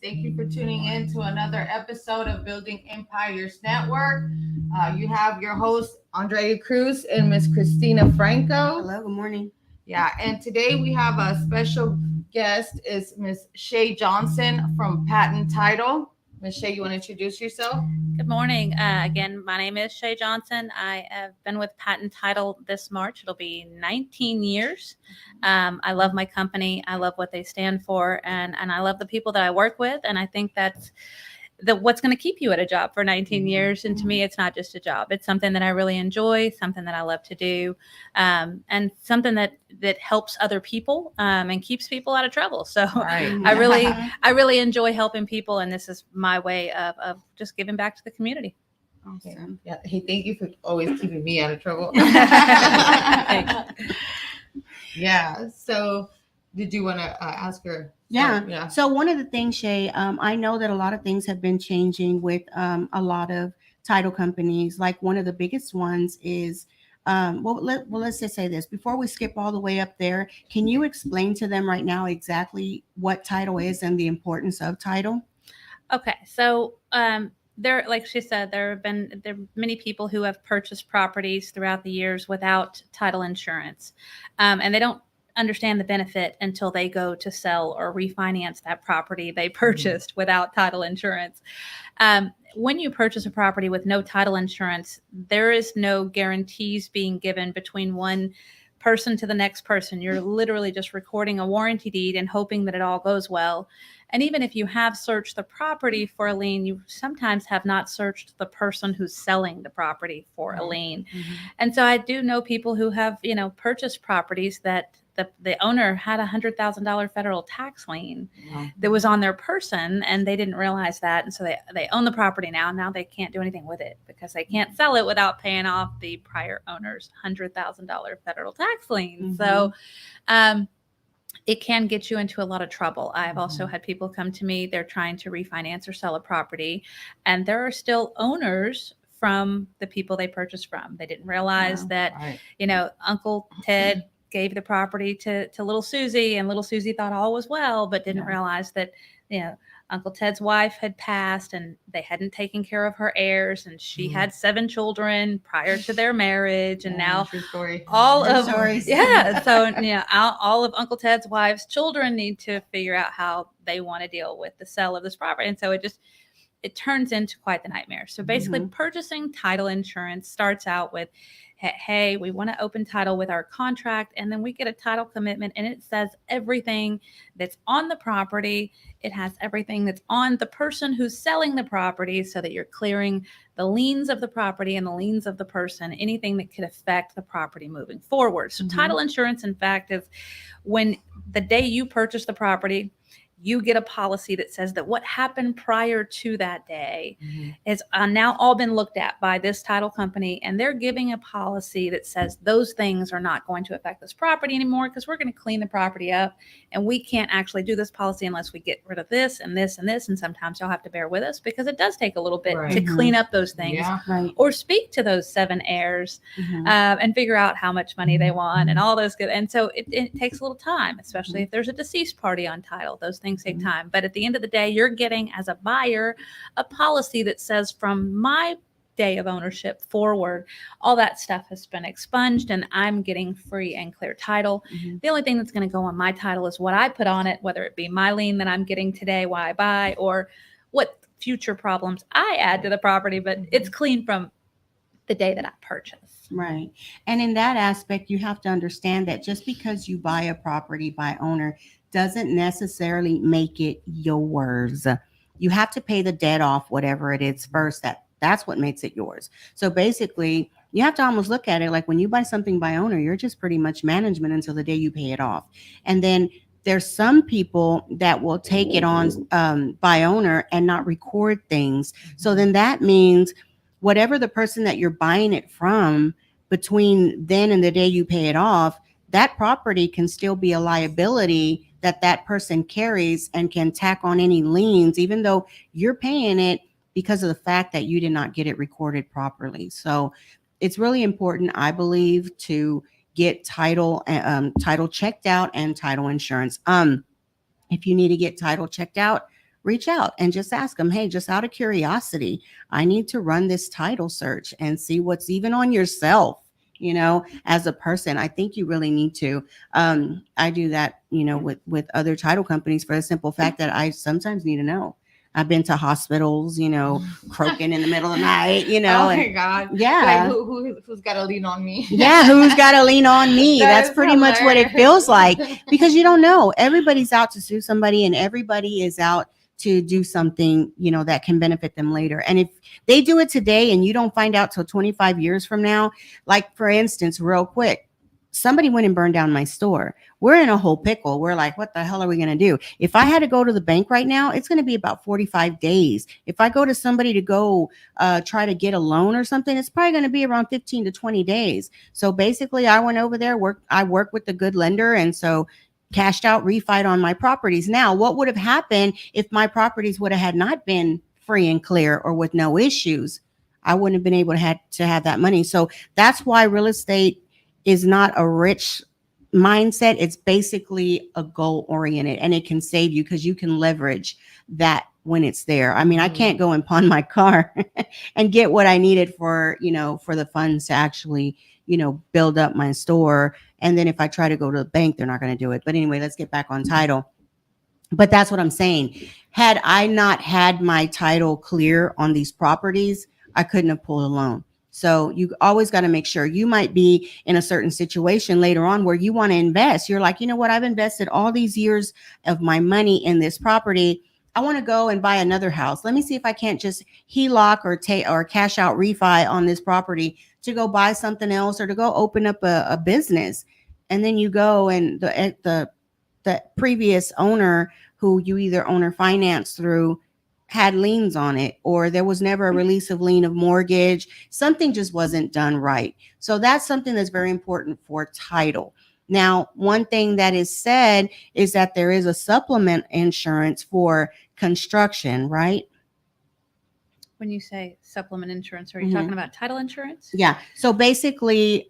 Thank you for tuning in to another episode of Building Empires Network. You have your host, Andrea Cruz and Miss Christina Franco. Hello, good morning. Yeah, and today we have a special guest is Miss Shea Johnson from Patent Title. Miss Shea, you want to introduce yourself? Good morning. Again, my name is Shea Johnson. I have been with Patent Title this March. It'll be 19 years. I love my company. I love what they stand for, and I love the people that I work with. And I think that's what's going to keep you at a job for 19 years. And to me, it's not just a job. It's something that I really enjoy, something that I love to do, and something that helps other people and keeps people out of trouble. So Right. I really enjoy helping people, and this is my way of just giving back to the community. Awesome. Yeah. Hey, thank you for always keeping me out of trouble. Yeah. So, did you want to ask her? Yeah. So one of the things, Shay, I know that a lot of things have been changing with a lot of title companies. Like one of the biggest ones is, let's just say this before we skip all the way up there. Can you explain to them right now exactly what title is and the importance of title? Okay, so there, like she said, there are many people who have purchased properties throughout the years without title insurance, and they don't understand the benefit until they go to sell or refinance that property they purchased without title insurance. When you purchase a property with no title insurance, there is no guarantees being given between one person to the next person. You're literally just recording a warranty deed and hoping that it all goes well. And even if you have searched the property for a lien, you sometimes have not searched the person who's selling the property for a lien. Mm-hmm. And so I do know people who have, purchased properties that the owner had $100,000 federal tax lien that was on their person, and they didn't realize that. And so they own the property now. Now they can't do anything with it because they can't sell it without paying off the prior owner's $100,000 federal tax lien. So it can get you into a lot of trouble. I've also had people come to me, they're trying to refinance or sell a property, and there are still owners from the people they purchased from. They didn't realize that, Uncle Ted gave the property to little Susie, and little Susie thought all was well, but didn't realize that, Uncle Ted's wife had passed and they hadn't taken care of her heirs, and she had 7 children prior to their marriage. And now all of Uncle Ted's wife's children need to figure out how they want to deal with the sale of this property. And so it turns into quite the nightmare. So basically purchasing title insurance starts out with, hey, we want to open title with our contract, and then we get a title commitment, and it says everything that's on the property. It has everything that's on the person who's selling the property, so that you're clearing the liens of the property and the liens of the person, anything that could affect the property moving forward. So title insurance, in fact, is when the day you purchase the property, you get a policy that says that what happened prior to that day is now all been looked at by this title company, and they're giving a policy that says those things are not going to affect this property anymore because we're going to clean the property up, and we can't actually do this policy unless we get rid of this and this and this. And sometimes you'll have to bear with us because it does take a little bit to clean up those things or speak to those 7 heirs and figure out how much money they want and all those good. And so it takes a little time, especially if there's a deceased party on title. Those things take time. But at the end of the day, you're getting, as a buyer, a policy that says from my day of ownership forward, all that stuff has been expunged and I'm getting free and clear title. The only thing that's going to go on my title is what I put on it, whether it be my lien that I'm getting today while I buy, or what future problems I add to the property, but it's clean from the day that I purchase. Right. And in that aspect, you have to understand that just because you buy a property by owner doesn't necessarily make it yours. You have to pay the debt off, whatever it is first. That's what makes it yours. So basically, you have to almost look at it like when you buy something by owner, you're just pretty much management until the day you pay it off. And then there's some people that will take it on by owner and not record things. So then that means whatever the person that you're buying it from, between then and the day you pay it off, that property can still be a liability that person carries and can tack on any liens, even though you're paying it because of the fact that you did not get it recorded properly. So it's really important, I believe, to get title checked out and title insurance. If you need to get title checked out, reach out and just ask them, hey, just out of curiosity, I need to run this title search and see what's even on yourself. As a person, I think you really need to. I do that, with other title companies for the simple fact that I sometimes need to know. I've been to hospitals, croaking in the middle of the night, Oh my God. Yeah. Like who's got to lean on me? Yeah, who's got to lean on me? That That's is pretty much what it feels like, hilarious. because you don't know. Everybody's out to sue somebody, and everybody is out to do something, that can benefit them later. And if they do it today and you don't find out till 25 years from now, like for instance, real quick, somebody went and burned down my store. We're in a whole pickle. We're like, what the hell are we going to do? If I had to go to the bank right now, it's going to be about 45 days. If I go to somebody to go try to get a loan or something, it's probably going to be around 15 to 20 days. So basically I went over there, I work with a good lender. And so cashed out, refied on my properties. Now, what would have happened if my properties would have had not been free and clear or with no issues? I wouldn't have been able to have that money. So that's why real estate is not a rich mindset. It's basically a goal oriented, and it can save you because you can leverage that when it's there. I mean, I can't go and pawn my car and get what I needed for the funds to actually, build up my store. And then if I try to go to the bank, they're not going to do it. But anyway, let's get back on title. But that's what I'm saying. Had I not had my title clear on these properties, I couldn't have pulled a loan. So you always got to make sure. You might be in a certain situation later on where you want to invest. You're like, you know what? I've invested all these years of my money in this property. I want to go and buy another house. Let me see if I can't just HELOC or cash out refi on this property to go buy something else or to go open up a business. And then you go and the previous owner who you either own or finance through had liens on it, or there was never a release of lien of mortgage. Something just wasn't done right. So that's something that's very important for title. Now, one thing that is said is that there is a supplement insurance for construction, right? When you say supplement insurance, are you talking about title insurance? Yeah. So basically,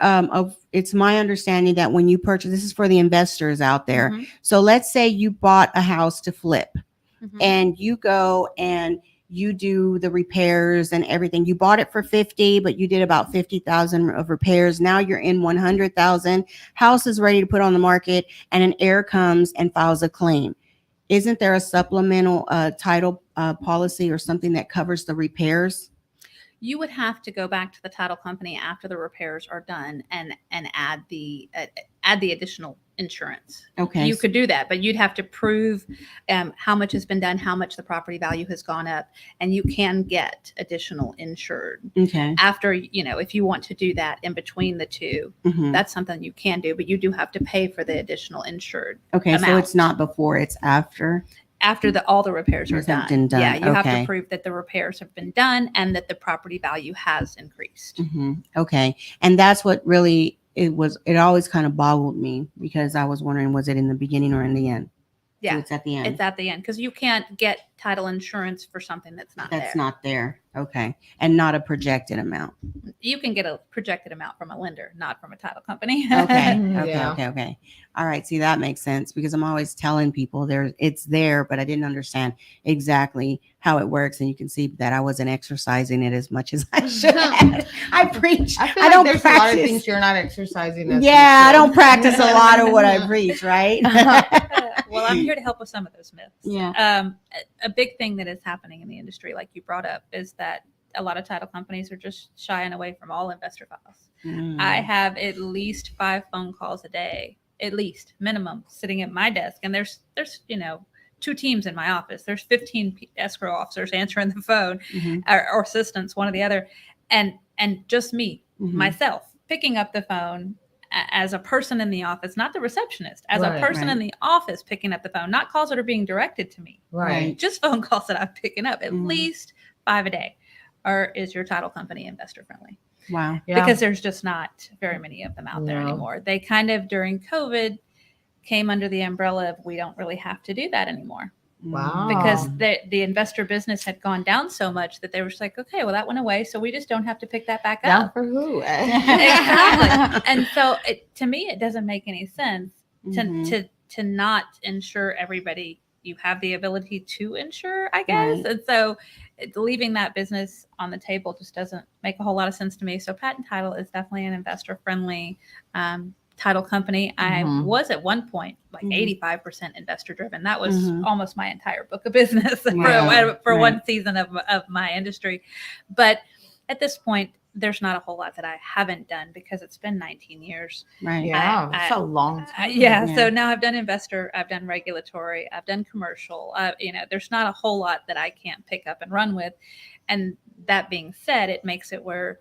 it's my understanding that when you purchase, this is for the investors out there. Mm-hmm. So let's say you bought a house to flip. Mm-hmm. And you go and you do the repairs and everything. You bought it for 50, but you did about 50,000 of repairs. Now you're in 100,000. House is ready to put on the market, and an heir comes and files a claim. Isn't there a supplemental title policy or something that covers the repairs? You would have to go back to the title company after the repairs are done and add the additional insurance. Okay. You could do that, but you'd have to prove how much has been done, how much the property value has gone up, and you can get additional insured. Okay. After, if you want to do that in between the two, that's something you can do, but you do have to pay for the additional insured. Okay. amount. So it's not before, it's after. After all the repairs are done. Been done. Yeah, you have Okay. to prove that the repairs have been done and that the property value has increased. Okay. And that's what really it always kind of boggled me, because I was wondering, was it in the beginning or in the end? Yeah, So it's at the end. it's at the end because you can't get title insurance for something that's not there. Not there. Okay. And not a projected amount. You can get a projected amount from a lender, not from a title company. Okay. Yeah. Okay. All right. See, that makes sense, because I'm always telling people it's there, but I didn't understand exactly how it works. And you can see that I wasn't exercising it as much as I should have. I preach. I feel I like don't there's practice. a lot of things you're not exercising. as you Yeah, I should. don't practice a lot of what I preach, right? Well, I'm here to help with some of those myths. Yeah. A big thing that is happening in the industry, like you brought up, is that a lot of title companies are just shying away from all investor files. I have at least 5 phone calls a day, at least minimum, sitting at my desk, and there's 2 teams in my office. There's 15 escrow officers answering the phone, or assistants, one or the other, and just me, myself, picking up the phone as a person in the office, not the receptionist, as a person in the office picking up the phone, not calls that are being directed to me, Right. just phone calls that I'm picking up, at least 5 a day. Or is your title company investor friendly? Wow. Yeah. Because there's just not very many of them out there anymore. They kind of, during COVID, came under the umbrella of, we don't really have to do that anymore. Wow. Because the investor business had gone down so much that they were just like, okay, well, that went away, so we just don't have to pick that back Down up. for who? Exactly. And so to me, it doesn't make any sense to not insure everybody, you have the ability to insure, I guess. Right. And so leaving that business on the table just doesn't make a whole lot of sense to me. So patent title is definitely an investor friendly title company. I was at one point like 85% investor driven. That was almost my entire book of business for one season of my industry. But at this point, there's not a whole lot that I haven't done because it's been 19 years. Right. Yeah, it's a long time. So now I've done investor, I've done regulatory, I've done commercial. There's not a whole lot that I can't pick up and run with. And that being said, it makes it where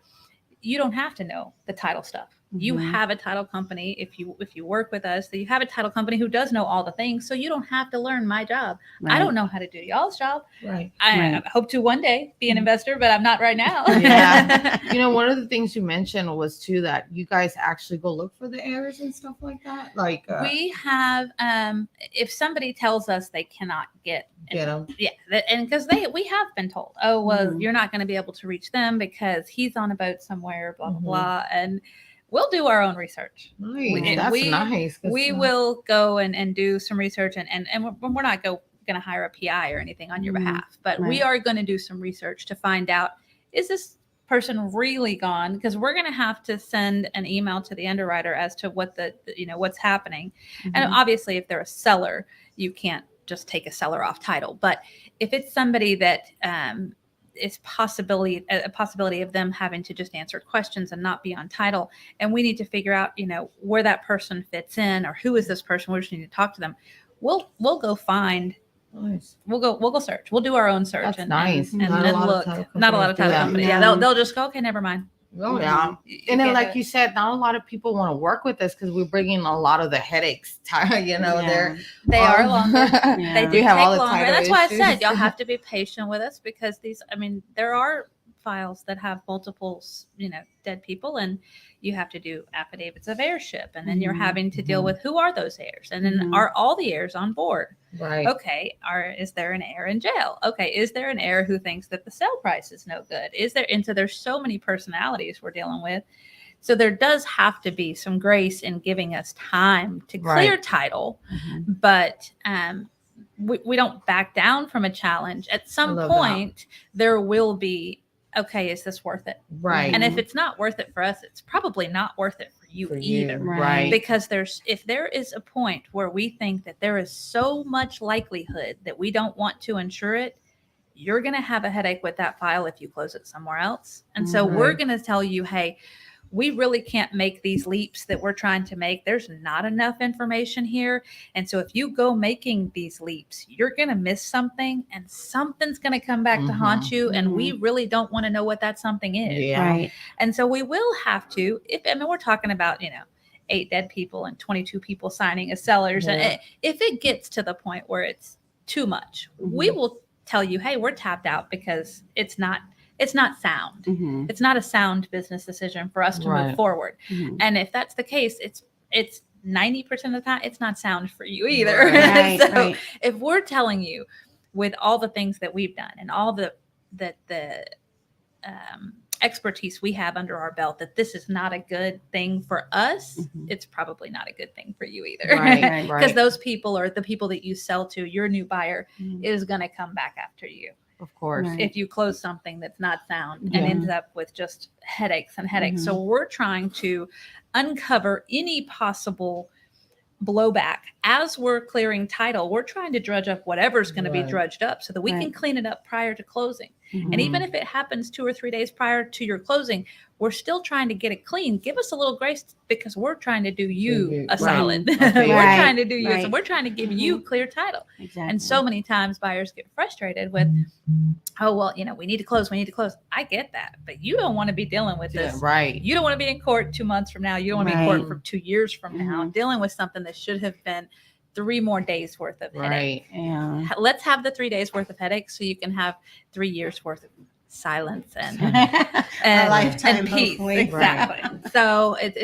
you don't have to know the title stuff. You have a title company. If you work with us, you have a title company who does know all the things. So you don't have to learn my job. Right. I don't know how to do y'all's job. Right. I hope to one day be an investor, but I'm not right now. Yeah. One of the things you mentioned was too that you guys actually go look for the errors and stuff like that. Like we have, if somebody tells us they cannot get them. Yeah, and because we have been told, oh well, you're not going to be able to reach them because he's on a boat somewhere, blah blah blah, and we'll do our own research. Nice. That's nice. We will go and do some research, and we're not going to hire a PI or anything on your behalf, but we are going to do some research to find out, is this person really gone? Because we're going to have to send an email to the underwriter as to what what's happening. And obviously if they're a seller, you can't just take a seller off title. But if it's somebody that it's a possibility of them having to just answer questions and not be on title, and we need to figure out where that person fits in, or who is this person, we just need to talk to them. We'll go find. Nice. We'll go search. We'll do our own search. That's nice. And then look. Not a lot of title companies. Yeah, they'll just go, okay, never mind. Oh yeah. And then, like you said, not a lot of people want to work with us because we're bringing a lot of the headaches. They are longer. They do have take all the longer. title That's why I issues. said y'all have to be patient with us, because there are files that have multiple, dead people, and you have to do affidavits of heirship, and then you're having to deal with who are those heirs, and then are all the heirs on board? Right. Okay. Is there an heir in jail? Okay. Is there an heir who thinks that the sale price is no good? And so there's so many personalities we're dealing with. So there does have to be some grace in giving us time to clear title, but we don't back down from a challenge. At some point, there will be, okay, is this worth it? Right. And if it's not worth it for us, it's probably not worth it for you either. Right. Because if there is a point where we think that there is so much likelihood that we don't want to insure it, you're going to have a headache with that file if you close it somewhere else. And so we're going to tell you, hey, we really can't make these leaps that we're trying to make. There's not enough information here. And so if you go making these leaps, you're going to miss something, and something's going to come back to haunt you. And we really don't want to know what that something is. Yeah. Right. And so we will have to, we're talking about, 8 dead people and 22 people signing as sellers. Yeah. And if it gets to the point where it's too much, we will tell you, hey, we're tapped out because it's not sound. It's not a sound business decision for us to move forward. And if that's the case, it's 90% of the time, it's not sound for you either. Right, if we're telling you, with all the things that we've done and all the expertise we have under our belt, that this is not a good thing for us, it's probably not a good thing for you either. Right. Because those people are the people that you sell to. Your new buyer is going to come back after you. Of course. Right. If you close something that's not sound and ends up with just headaches and headaches. So we're trying to uncover any possible blowback as we're clearing title. We're trying to drudge up whatever's going to be drudged up so that we can clean it up prior to closing. And even if it happens 2 or 3 days prior to your closing, we're still trying to get it clean. Give us a little grace, because we're trying to do you a solid. We're trying to do you. So we're trying to give you clear title. Exactly. And so many times buyers get frustrated with, oh, well, we need to close. I get that, but you don't want to be dealing with this. Right. You don't want to be in court 2 months from now. You don't want to be in court for 2 years from now, dealing with something that should have been 3 more days worth of headache. Yeah. Let's have the 3 days worth of headache so you can have 3 years worth of silence and A lifetime and peace. hopefully. Exactly. So it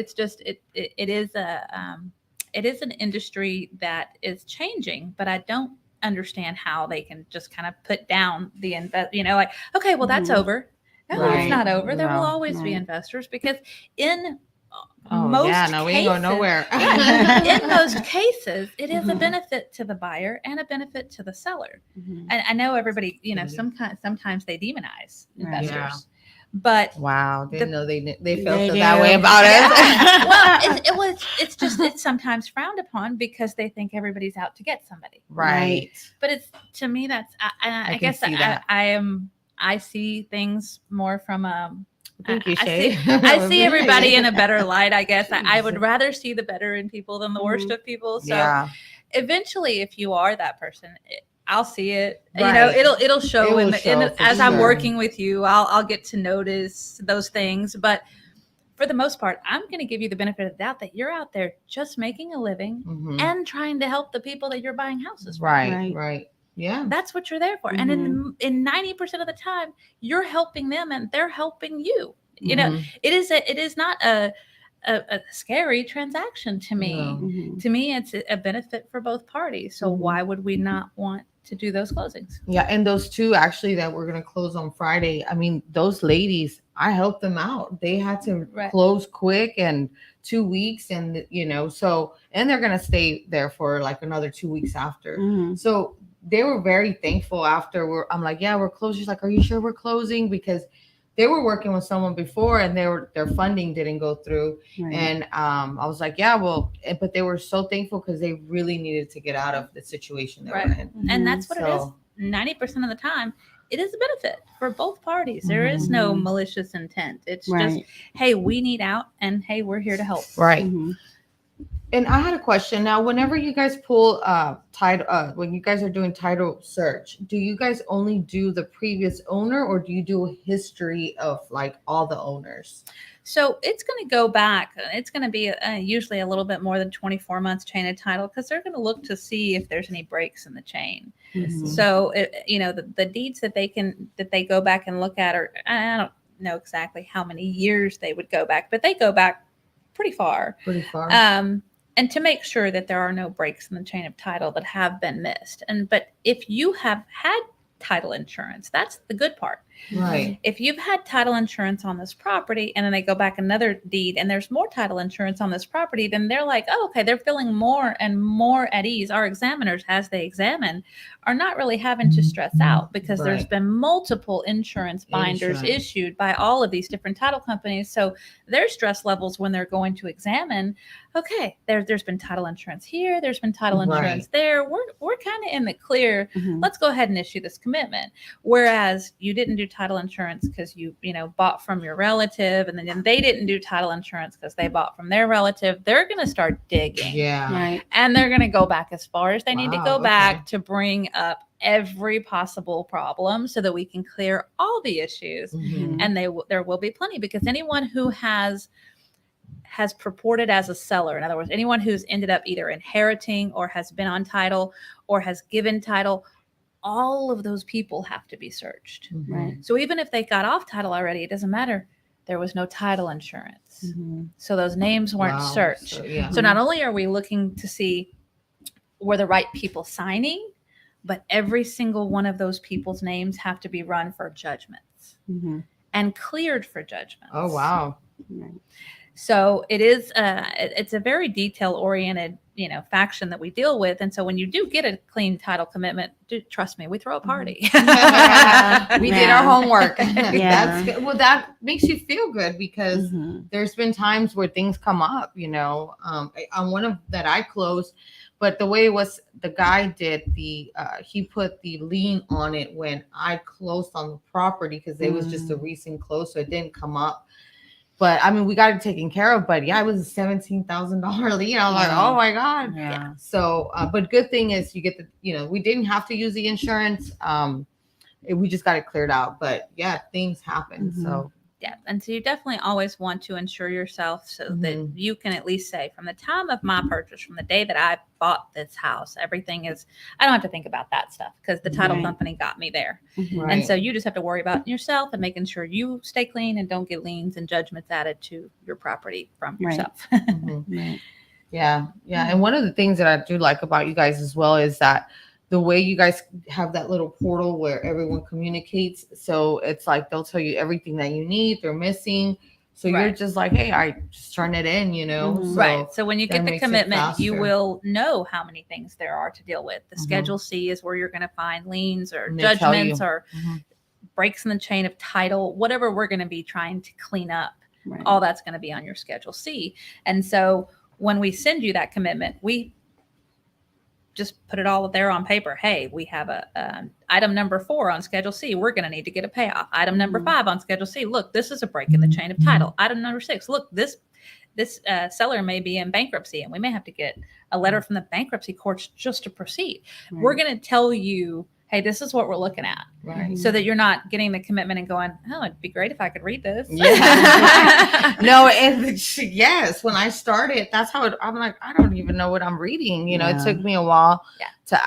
is an industry that is changing, but I don't understand how they can just kind of put down the okay, well, that's over. No, it's not over. There will always be investors, because in most we ain't going cases- nowhere. in most cases, it is a Mhm. benefit to the buyer and a benefit to the seller. Mhm. And I know everybody, Yeah. sometimes they demonize Right. investors, Yeah. but Wow, didn't The- know they They felt do. that way about Yeah. us. well, it's sometimes frowned upon because they think everybody's out to get somebody. Right. But it's, to me, that's I can guess see that. I see things more from Thank you, I Shay. I see everybody in a better light, I guess. I would Mhm. rather see the better in people than the worst of people. So Yeah. eventually, if you are that person, I'll see it. Right. It'll show It in will show for as I'm sure. working with you. I'll get to notice those things. But for the most part, I'm going to give you the benefit of the doubt that you're out there just making a living Mhm. and trying to help the people that you're buying houses from. Right. Right. Yeah. That's what you're there for. And in 90% of the time, you're helping them and they're helping you. Mhm. It is not a scary transaction to me. No. Mhm. To me, it's a benefit for both parties. So Mhm. why would we not want to do those closings? Yeah, and those two actually that we're gonna close on Friday. I mean, those ladies, I helped them out. They had to Right. close quick and 2 weeks, and so and they're gonna stay there for like another 2 weeks after. Mhm. So they were very thankful after. I'm like, yeah, we're closing. She's like, are you sure we're closing? Because they were working with someone before, and their funding didn't go through. Right. And I was like, yeah, well, but they were so thankful because they really needed to get out of the situation they were in. And that's what it is. So 90% of the time, it is a benefit for both parties. There is no malicious intent. It's just, Right. hey, we need out, and hey, we're here to help. right. Mhm. And I had a question. Now, whenever you guys pull title, when you guys are doing title search, do you guys only do the previous owner, or do you do a history of like all the owners? So it's going to go back. It's going to be usually a little bit more than 24 months chain of title, because they're going to look to see if there's any breaks in the chain. Mhm. So the deeds that they go back and look at, or I don't know exactly how many years they would go back, but they go back pretty far. Pretty far. And to make sure that there are no breaks in the chain of title that have been missed. But if you have had title insurance, that's the good part. Right. If you've had title insurance on this property and then they go back another deed and there's more title insurance on this property, then they're like, oh, okay, they're feeling more and more at ease. Our examiners, as they examine, are not really having to stress out because there's Right. been multiple insurance binders Insurance. issued by all of these different title companies. So their stress levels when they're going to examine, okay, there's been title insurance here, there's been title insurance there. We're kind of in the clear. Mhm. Let's go ahead and issue this commitment. Whereas you didn't do title insurance because you bought from your relative, and then they didn't do title insurance because they bought from their relative. They're going to start digging. Mm-hmm. Yeah. Right. And they're going to go back as far as they need to Wow, go okay. back to bring up every possible problem so that we can clear all the issues. Mhm. And there will be plenty, because anyone who has purported as a seller, in other words, anyone who's ended up either inheriting or has been on title or has given title, all of those people have to be searched. Mhm. Right. So even if they got off title already, it doesn't matter. There was no title insurance. Mhm. So those names weren't Wow. searched. So, yeah. So not only are we looking to see were the right people signing, but every single one of those people's names have to be run for judgments Mhm. and cleared for judgments. Oh wow. Right. So it is it's a very detail oriented faction that we deal with. And so when you do get a clean title commitment, trust me, we throw a party. We did our homework. Yeah. That's good. Well, that makes you feel good because Mhm. there's been times where things come up, on one of that I closed, but the way it was, the guy did he put the lien on it when I closed on the property because it was just a recent close, so it didn't come up. But I mean, we got it taken care of. But yeah, it was a $17,000 lien. I was like, Wow. oh my god. Yeah. So, but good thing is you get we didn't have to use the insurance. We just got it cleared out. But yeah, things happen. Mhm. So Yeah. And so you definitely always want to insure yourself so that Mhm. you can at least say, from the time of my purchase, from the day that I bought this house, everything is, I don't have to think about that stuff because the title Right. company got me there. Mhm. Right. And so you just have to worry about yourself and making sure you stay clean and don't get liens and judgments added to your property from Right. yourself. mhm. Right. Yeah. And one of the things that I do like about you guys as well is that the way you guys have that little portal where everyone communicates. So it's like they'll tell you everything that you need, they're missing. So you're Right. just like, hey, I just turn it in, Mhm. So Right. So when you that get the makes it commitment, you faster. will know how many things there are to deal with. The Mhm. Schedule C is where you're going to find liens or And they tell you. judgments or Mhm. breaks in the chain of title, whatever we're going to be trying to clean up. Right. All that's going to be on your Schedule C. And so when we send you that commitment, we just put it all there on paper. Hey, we have a item number 4 on Schedule C. We're going to need to get a payoff. Item number Mhm. 5 on Schedule C. Look, this is a break in the chain of title. Item number 6. Look, this seller may be in bankruptcy, and we may have to get a letter from the bankruptcy courts just to proceed. Right. We're going to tell you, hey, this is what we're looking at, Right. so that you're not getting the commitment and going, oh, it'd be great if I could read this. Yeah. No, and yes, when I started, that's how I'm like, I don't even know what I'm reading. It Yeah. took me a while Yeah. to,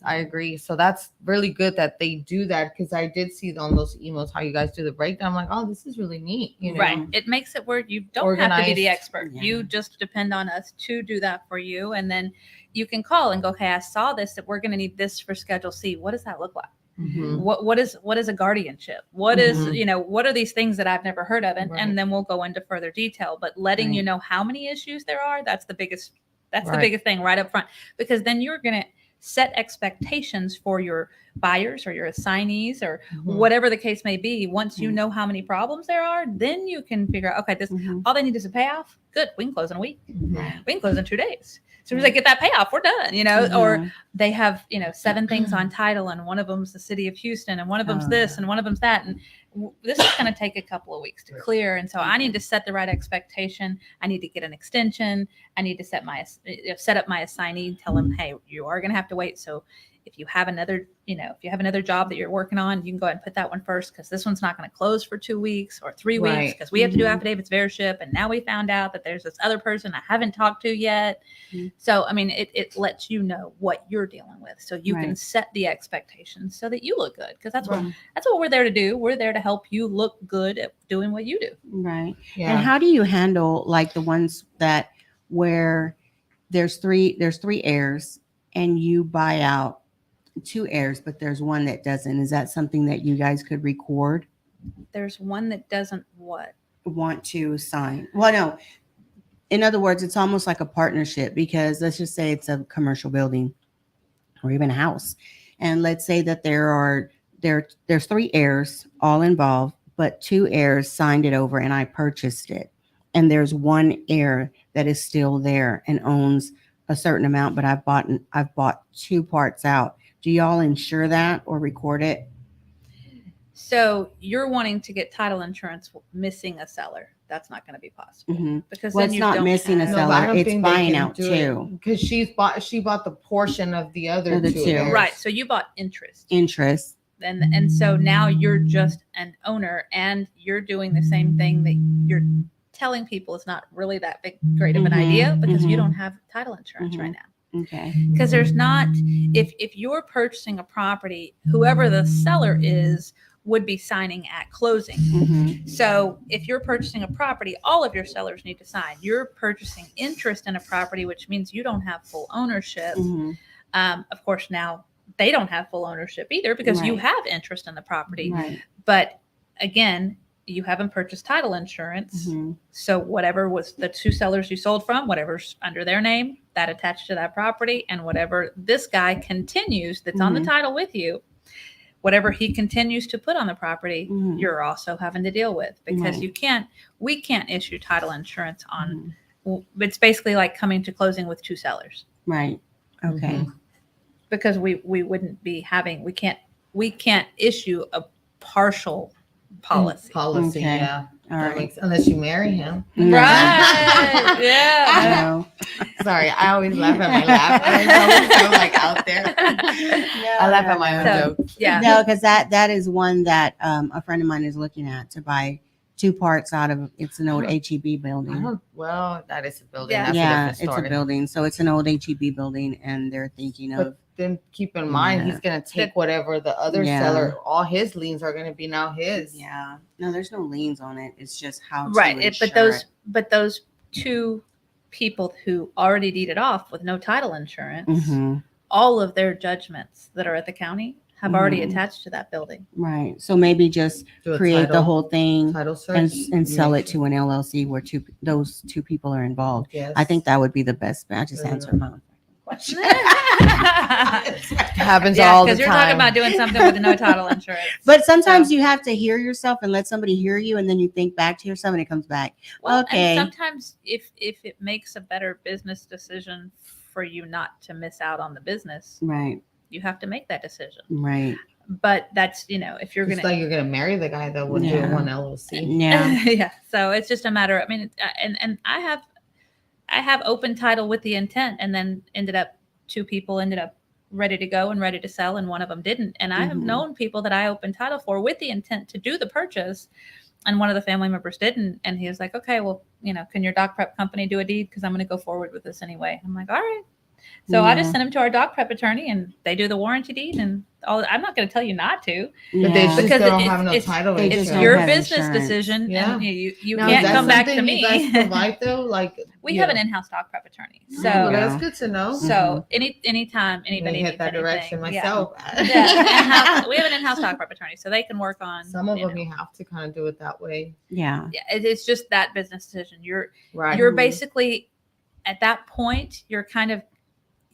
I agree. So that's really good that they do that, because I did see on those emails how you guys do the breakdown. I'm like, oh, this is really neat. Right. It makes it where you don't have to be the Organized. expert. Yeah. You just depend on us to do that for you. And then you can call and go, okay, I saw this, that we're going to need this for Schedule C. What does that look like? Mhm. What is a guardianship? What is, Mhm. what are these things that I've never heard of? And Right. then we'll go into further detail, but letting Right. you know how many issues there are, that's the biggest Right. thing right up front, because then you're going to set expectations for your buyers or your assignees or Mhm. whatever the case may be. Once you Mhm. know how many problems there are, then you can figure out, okay, this Mhm. all they need is a payoff. Good. We can close in a week. Mhm. We can close in 2 days. As soon as they get that payoff, we're done, or Mhm. they have, 7 things on title, and one of them's the city of Houston, and one of them's Oh, this, yeah. and one of them's that. And this is going to take a couple of weeks to clear. And so I need to set the right expectation. I need to get an extension. I need to set up my assignee, tell them, hey, you are going to have to wait. So if you have another, job that you're working on, you can go ahead and put that one first, because this one's not going to close for 2 weeks or 3 weeks, Right. because we have to do Mhm. affidavits of heirship. And now we found out that there's this other person I haven't talked to yet. Mhm. So, I mean, it lets you know what you're dealing with, so you can Right. set the expectations so that you look good, because that's Right. what we're there to do. We're there to help you look good at doing what you do. Right. Yeah. And how do you handle like the ones that where there's three heirs and you buy out 2 heirs, but there's one that doesn't? Is that something that you guys could record? There's one that doesn't what? Want to sign? Well, no. In other words, it's almost like a partnership, because let's just say it's a commercial building or even a house. And let's say that there's 3 heirs all involved, but 2 heirs signed it over and I purchased it. And there's 1 heir that is still there and owns a certain amount, but I've bought 2 parts out. Do y'all insure that or record it? So you're wanting to get title insurance missing a seller. That's not going to be possible, Mhm. because Well, then it's you not don't missing a have- No, but I seller. don't It's think buying they can out do too. because she bought the portion of the other Of the 2 2. heirs. Right. So you bought interest. Interest. And so now you're just an owner, and you're doing the same thing that you're telling people is not really that great of an Mhm, idea, because you mhm. don't have title insurance right Mhm. now. Okay. Because there's not, if you're purchasing a property, whoever the seller is would be signing at closing. Mhm. So if you're purchasing a property, all of your sellers need to sign. You're purchasing interest in a property, which means you don't have full ownership. Mhm. Of course, now they don't have full ownership either, because you Right. have interest in the property. Right. But again, you haven't purchased title insurance. Mhm. So whatever was the 2 sellers you sold from, whatever's under their name, that attached to that property, and whatever this guy continues that's on the Mhm. title with you, whatever he continues to put on the property, Mhm. you're also having to deal with, because Right. we can't issue title insurance on. Mhm. It's basically like coming to closing with 2 sellers, Right. Okay. Mhm. because we wouldn't be having, we can't issue a partial policy. Policy, Okay. yeah. All That right. makes, unless you marry him. No. Right. Yeah. No. Sorry, I always laugh at my laugh. It's always so like out there. I laugh at my own So, jokes. yeah. No, because that is one that a friend of mine is looking at to buy 2 parts out of. It's an old HEB building. Well, that is a building. Yeah. That's a Yeah, different story. it's a building. So it's an old HEB building, and they're thinking of. But then keep in mind, Yeah. he's going to take whatever the other Yeah. seller, all his liens are going to be now his. Yeah. No, there's no liens on it. It's just how to Right. insure But those 2 people who already deeded off with no title insurance, Mhm. all of their judgments that are at the county have already Mhm. attached to that building. Right. So maybe just Do a create the title- whole thing title search and sell it to an LLC where those two people are involved. Yes. I think that would be the best. I just There you answered go. my own question. happens Yeah, all the because you're time. talking about doing something with no title insurance. But sometimes So- you have to hear yourself and let somebody hear you, and then you think back to yourself, and it comes back. Well, Okay. and sometimes if it makes a better business decision for you not to miss out on the business, Right. you have to make that decision. Right. But that's, if you're It's gonna like you're gonna marry the guy that would do Yeah. one LLC. Yeah. yeah. So it's just a matter. I mean, and I have open title with the intent, and then two people ended up ready to go and ready to sell, and one of them didn't. And I have Mhm. known people that I opened title for with the intent to do the purchase, and one of the family members didn't. And he was like, "Okay, well, can your doc prep company do a deed? Because I'm going to go forward with this anyway." I'm like, "All right." So I just Yeah. sent him to our doc prep attorney, and they do the warranty deed and all. I'm not going to tell you not to. But they Yeah. just Because don't it's- have no it's- title They It's just don't insurance. your have business insurance. decision, Yeah. and you Now, can't is that come back to something me. You guys provide though, like We have an in-house doc prep attorney, Oh, so Yeah. that's good to know. so anytime Let me anybody hit needs that direction anything, myself. we have an in-house doc prep attorney, so they can work on Some of them you have to kind of do it that way, Yeah. Yeah, it's just that business decision. You're right? you're Mhm. basically at that point. You're kind of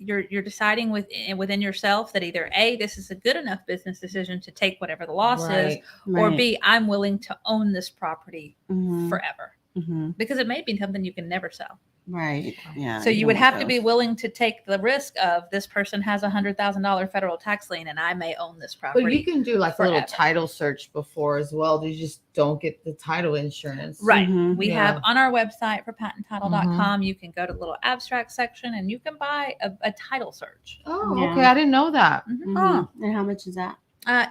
you're deciding within yourself that either A, this is a good enough business decision to take whatever the loss is, Right. or Right. B, I'm willing to own this property Mhm. forever, Mhm. because it may be something you can never sell. Right. Yeah. So you don't would want have to be those. willing to take the risk of this person has $100,000 federal tax lien, and I may own this property. But you can do like a little forever. title search before as well. You just don't get the title insurance. Right. Mhm. We Yeah. have on our website for patenttitle.com, you can go to the little abstract section and you can buy a title search. Oh, Yeah. okay. I didn't know that. Mhm. Mhm. Huh. And how much is that?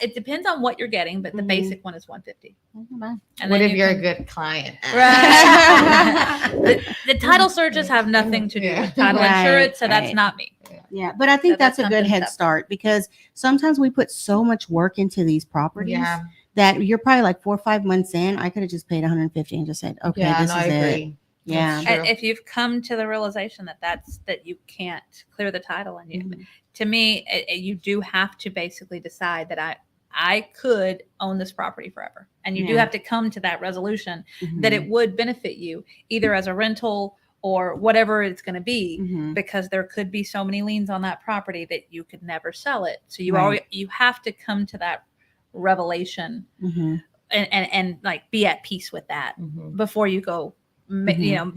It depends on what you're getting, but the Mhm. basic one is $150. Mhm. And What then if you you're can- a good client? Right. the title searches have nothing to do Yeah. with title Right, insurance, so that's right. not me. Yeah, but I think So that's that's a good something head separate. start because sometimes we put so much work into these properties Yeah. that you're probably like 4 or 5 months in. I could have just paid 150 and just said, okay, Yeah, this no, is I it. agree. Yeah. That's true. And if you've come to the realization that you can't clear the title, and Mhm. to me, you do have to basically decide that I could own this property forever, and you do Yeah. have to come to that resolution that Mhm. it would benefit you either as a rental or whatever it's going to be, Mhm. because there could be so many liens on that property that you could never sell it. So you Right. always you have to come to that revelation Mhm. and like be at peace with that Mhm. before you go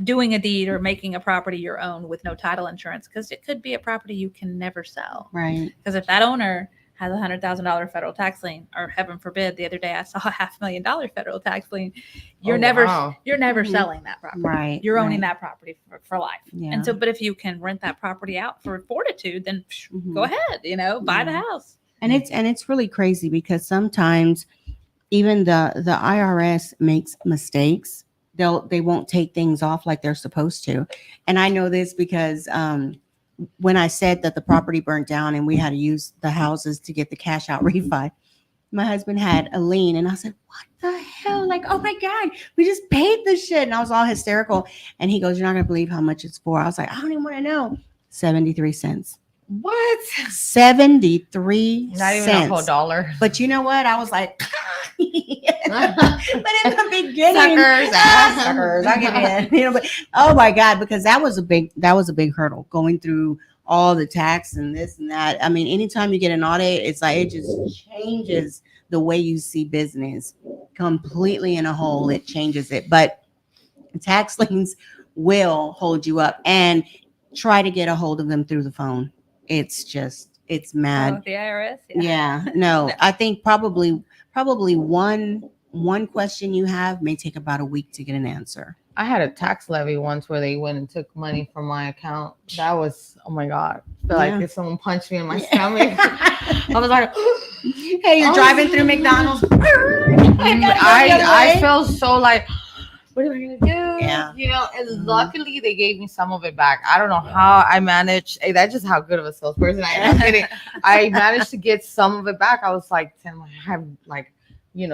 doing a deed or making a property your own with no title insurance, because it could be a property you can never sell. Right. Because if that owner has a $100,000 federal tax lien, or heaven forbid, the other day I saw a $500,000 federal tax lien, you're Oh, never wow. you're never Mhm. selling that property. Right. You're owning right. that property for life. Yeah. And so, but if you can rent that property out for fortitude, then Mhm. go ahead, buy the Yeah. house. And it's really crazy because sometimes even the IRS makes mistakes. They won't take things off like they're supposed to. And I know this because when I said that the property burnt down and we had to use the houses to get the cash out refi, my husband had a lien and I said, what the hell? Like, oh my God, we just paid this shit. And I was all hysterical. And he goes, you're not gonna believe how much it's for. I was like, I don't even want to know. 73 cents. What? 73 Not even cents. a whole dollar. But you know what? I was like, but in the beginning, Suckers. suckers, I'll give you. But oh my God, because that was a big hurdle going through all the tax and this and that. I mean, anytime you get an audit, it's like it just changes the way you see business completely in a whole. It changes it, but tax liens will hold you up, and try to get a hold of them through the phone. It's mad. Oh, the IRS. Yeah, no, I think probably one question you have may take about a week to get an answer. I had a tax levy once where they went and took money from my account. That was, oh my God. I feel Yeah. like if someone punched me in my stomach, I was like, Hey, you're Oh. driving through McDonald's. I felt so like, what am I gonna do? Yeah. And Mhm. luckily they gave me some of it back. I don't know how I managed. Hey, that's just how good of a salesperson I am. I'm kidding. I managed to get some of it back. I was like, damn, I have like,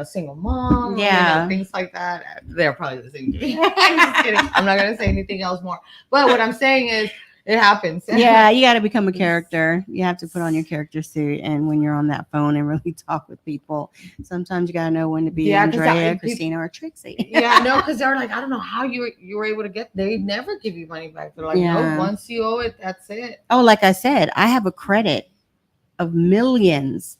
single mom, Yeah. things like that. They're probably the same to me. I'm just kidding. I'm not gonna say anything else more. But what I'm saying is It happens. Yeah, you got to become a character. You have to put on your character suit, and when you're on that phone and really talk with people, sometimes you got to know when to be Yeah, 'cause Andrea, people- Christina, or Trixie. Yeah, no, because they're like, I don't know how you were able to get. They never give you money back. They're like, Yeah. no, once you owe it, that's it. Oh, like I said, I have a credit of millions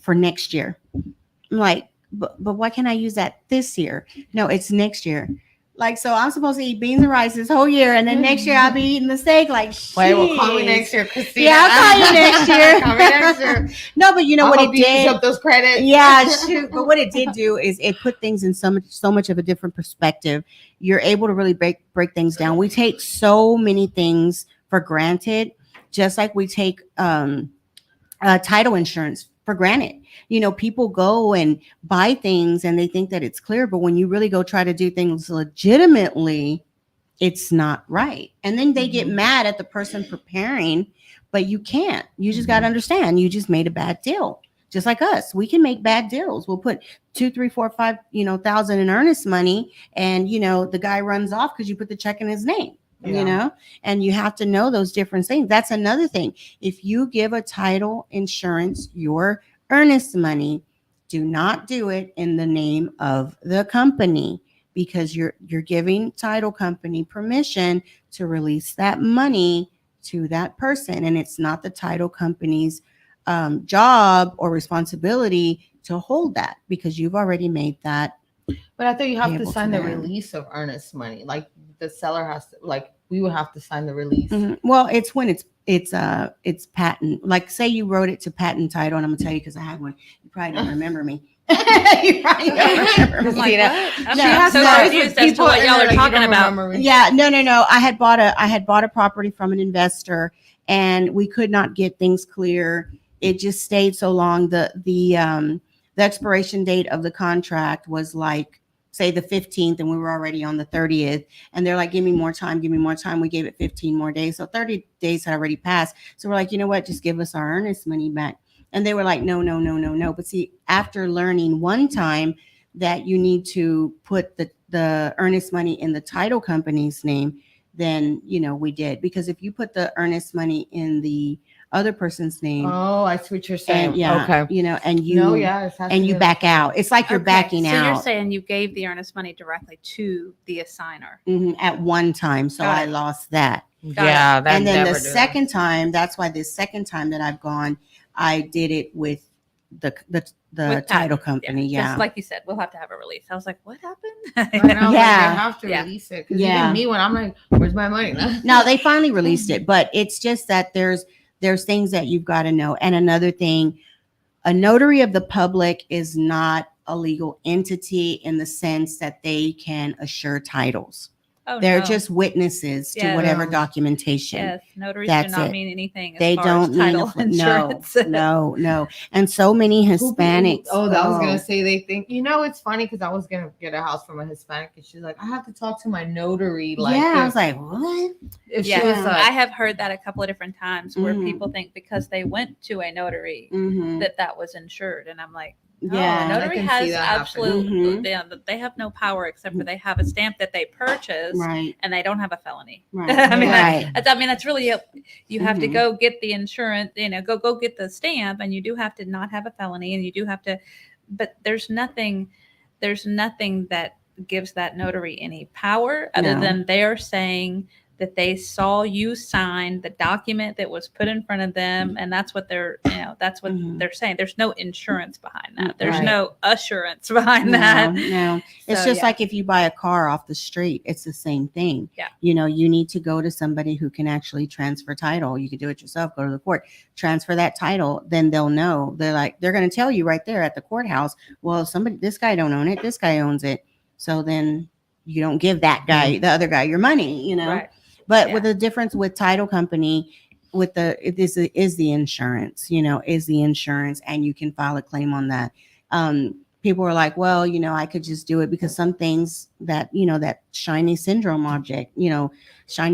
for next year. I'm like, but why can't I use that this year? No, it's next year. Like, so I'm supposed to eat beans and rice this whole year, and then next year I'll be eating the steak. Like, Wait, well, call me jeez. next year, Christina. Yeah, I'll call you next year. Call me next year. No, but you know I what hope it you use did? up those credits. Yeah, shoot. But what it did do is it put things in so much of a different perspective. You're able to really break things down. We take so many things for granted, just like we take title insurance for granted. You know, people go and buy things and they think that it's clear, but when you really go try to do things legitimately, it's not right. And then they get mad at the person preparing, but you can't. You just got to understand, you just made a bad deal. Just like us, we can make bad deals. We'll put 2, 3, 4, 5, thousand in earnest money, and the guy runs off because you put the check in his name. And you have to know those different things. That's another thing. If you give a title insurance your earnest money, do not do it in the name of the company, because you're giving title company permission to release that money to that person, and it's not the title company's job or responsibility to hold that, because you've already made that. But I thought you have to payable sign to the them. release of earnest money. Like the seller has to, like we would have to sign the release. Well, it's when it's patent. Like, say you wrote it to patent title, and I'm gonna tell you because I had one. You probably don't remember me. You probably don't remember me. Like, what? She I'm has so stories confused with as to people what and y'all they're are like, "You talking don't about. remember me." Yeah, no. I had bought a property from an investor, and we could not get things clear. It just stayed so long. The expiration date of the contract was like, say, the 15th, and we were already on the 30th. And they're like, give me more time. We gave it 15 more days. So 30 days had already passed. So we're like, you know what? Just give us our earnest money back. And they were like, no. But see, after learning one time that you need to put the earnest money in the title company's name, then, we did. Because if you put the earnest money in the other person's name, Oh, I see what you're saying. and yeah, Okay. and you No, yeah, it has to and be you a- back out. It's like you're Okay, backing so out. you're saying you gave the earnest money directly to the assigner. At one time, so Got I it. lost that. Got Yeah, that And then never the do that. second time, that's why the second time that I've gone, I did it with the With title patent, company. Yeah. Just like you said, we'll have to have a release. I was like, what happened? I know, like, Yeah. they have to Yeah. release it. Because Yeah. even me, when I'm like, where's my money? No, they finally released it, but it's just that there's things that you've got to know. And another thing, a notary of the public is not a legal entity in the sense that they can assure titles. Oh, They're no. just witnesses to Yeah. whatever Yeah. documentation. Yes, notaries That's do not it. mean anything. As They far don't as mean title insurance. no. And so many Hispanics. I was gonna say they think. It's funny because I was gonna get a house from a Hispanic, and she's like, I have to talk to my notary. Like, yeah, I if, was like, what? if Yeah, she was like, I have heard that a couple of different times where Mhm. people think because they went to a notary Mm-hmm. that was insured, and I'm like, no, Yeah. a notary can has see that happen. absolutely Mhm. they have no power except for they have a stamp that they purchased, Right. and they don't have a felony. Right. I mean, right. that's really you have to Mhm. go get the insurance, go get the stamp, and you do have to not have a felony, and you do have to, but there's nothing that gives that notary any power other No. than they're saying that they saw you sign the document that was put in front of them, and that's what they're Mhm. they're saying. There's no insurance behind that. There's Right. no assurance behind that. No. It's So, just yeah. like if you buy a car off the street, it's the same thing. Yeah. You need to go to somebody who can actually transfer title. You can do it yourself, go to the court, transfer that title, then they'll know. They're going to tell you right there at the courthouse, well, this guy don't own it, this guy owns it. So then you don't give that guy, the other guy, your money, Right. But Yeah. with the difference with title company, is the insurance, is the insurance, and you can file a claim on that. People are like, well, I could just do it because some things that, that shiny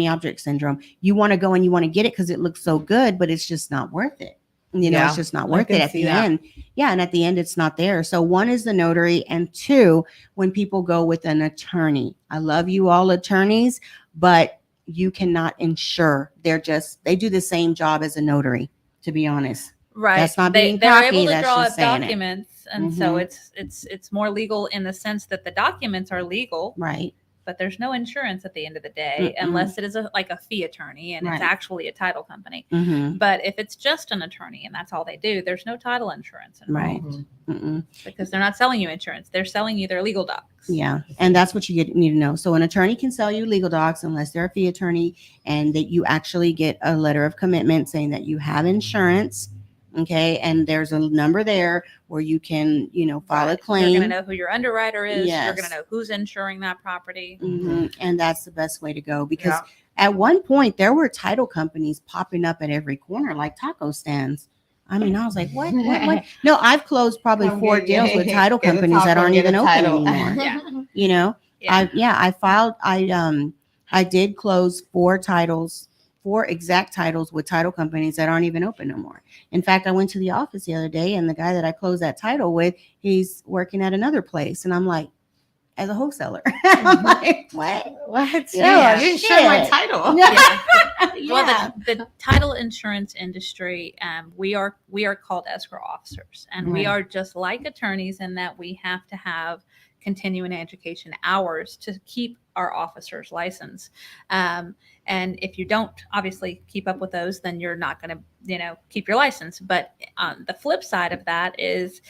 object syndrome, you want to go and you want to get it because it looks so good, but it's just not worth it. Yeah, it's just not I worth can it at see the that. end. Yeah. And at the end, it's not there. So one is the notary, and two, when people go with an attorney. I love you all attorneys, but you cannot insure. They do the same job as a notary, to be honest. Right. That's not being they're cocky, able to that's draw just up saying it. documents, and so Mhm. it's more legal in the sense that the documents are legal, Right. but there's no insurance at the end of the day Mm-mm. unless it is like a fee attorney and it's Right. actually a title company. Mm-hmm. But if it's just an attorney and that's all they do, there's no title insurance involved. Right. Mm-mm. Because they're not selling you insurance, they're selling you their legal docs. Yeah, and that's what you need to know. So an attorney can sell you legal docs unless they're a fee attorney, and that you actually get a letter of commitment saying that you have insurance. Okay, and there's a number there where you can, file a Right. claim. You're going to know who your underwriter is. Yes. You're going to know who's insuring that property. Mhm. And that's the best way to go, because Yeah. at one point there were title companies popping up at every corner like taco stands. I mean, I was like, what? No, I've closed probably Come 4 get- deals with get title a companies that taco, aren't get a even open title. anymore. Yeah. I did close 4 exact titles with title companies that aren't even open no more. In fact, I went to the office the other day, and the guy that I closed that title with, he's working at another place, and I'm like, as a wholesaler. I'm like, what? What? Yeah, You insured my shit. title. Yeah. Yeah. Well, the title insurance industry, we are called escrow officers, and we Right. are just like attorneys in that we have to have continuing education hours to keep our officers licensed. And if you don't obviously keep up with those, then you're not going to, keep your license. But the flip side of that is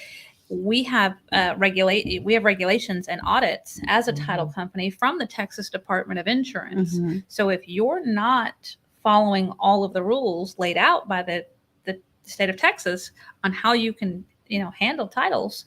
we have regulations and audits as a title company from the Texas Department of Insurance. Mhm. So if you're not following all of the rules laid out by the state of Texas on how you can, handle titles,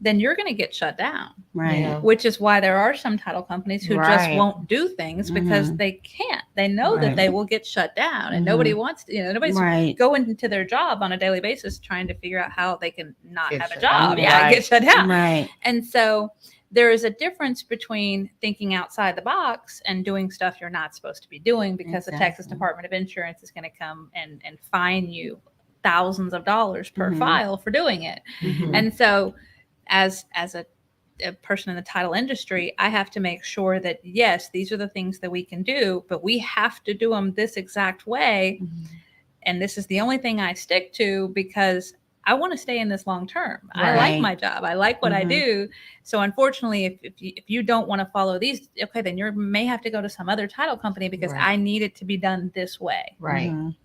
then you're going to get shut down. Right. Yeah. Which is why there are some title companies who just Right. won't do things because Mhm. they can't. They know Right. that they will get shut down, and Mhm. nobody wants to, nobody's Right. going into their job on a daily basis trying to figure out how they can not Get have a shut down. job. Yeah, Right. get shut down. Right. And so there is a difference between thinking outside the box and doing stuff you're not supposed to be doing, because the Texas Exactly. Department of Insurance is going to come and fine you thousands of dollars per Mhm. file for doing it. Mhm. And so as a person in the title industry, I have to make sure that, yes, these are the things that we can do, but we have to do them this exact way. Mhm. And this is the only thing I stick to because I want to stay in this long term. I Right. like my job. I like what I Mhm. do. So unfortunately, if you don't want to follow these, okay, then you may have to go to some other title company because Right. I need it to be done this way. Right. Mhm.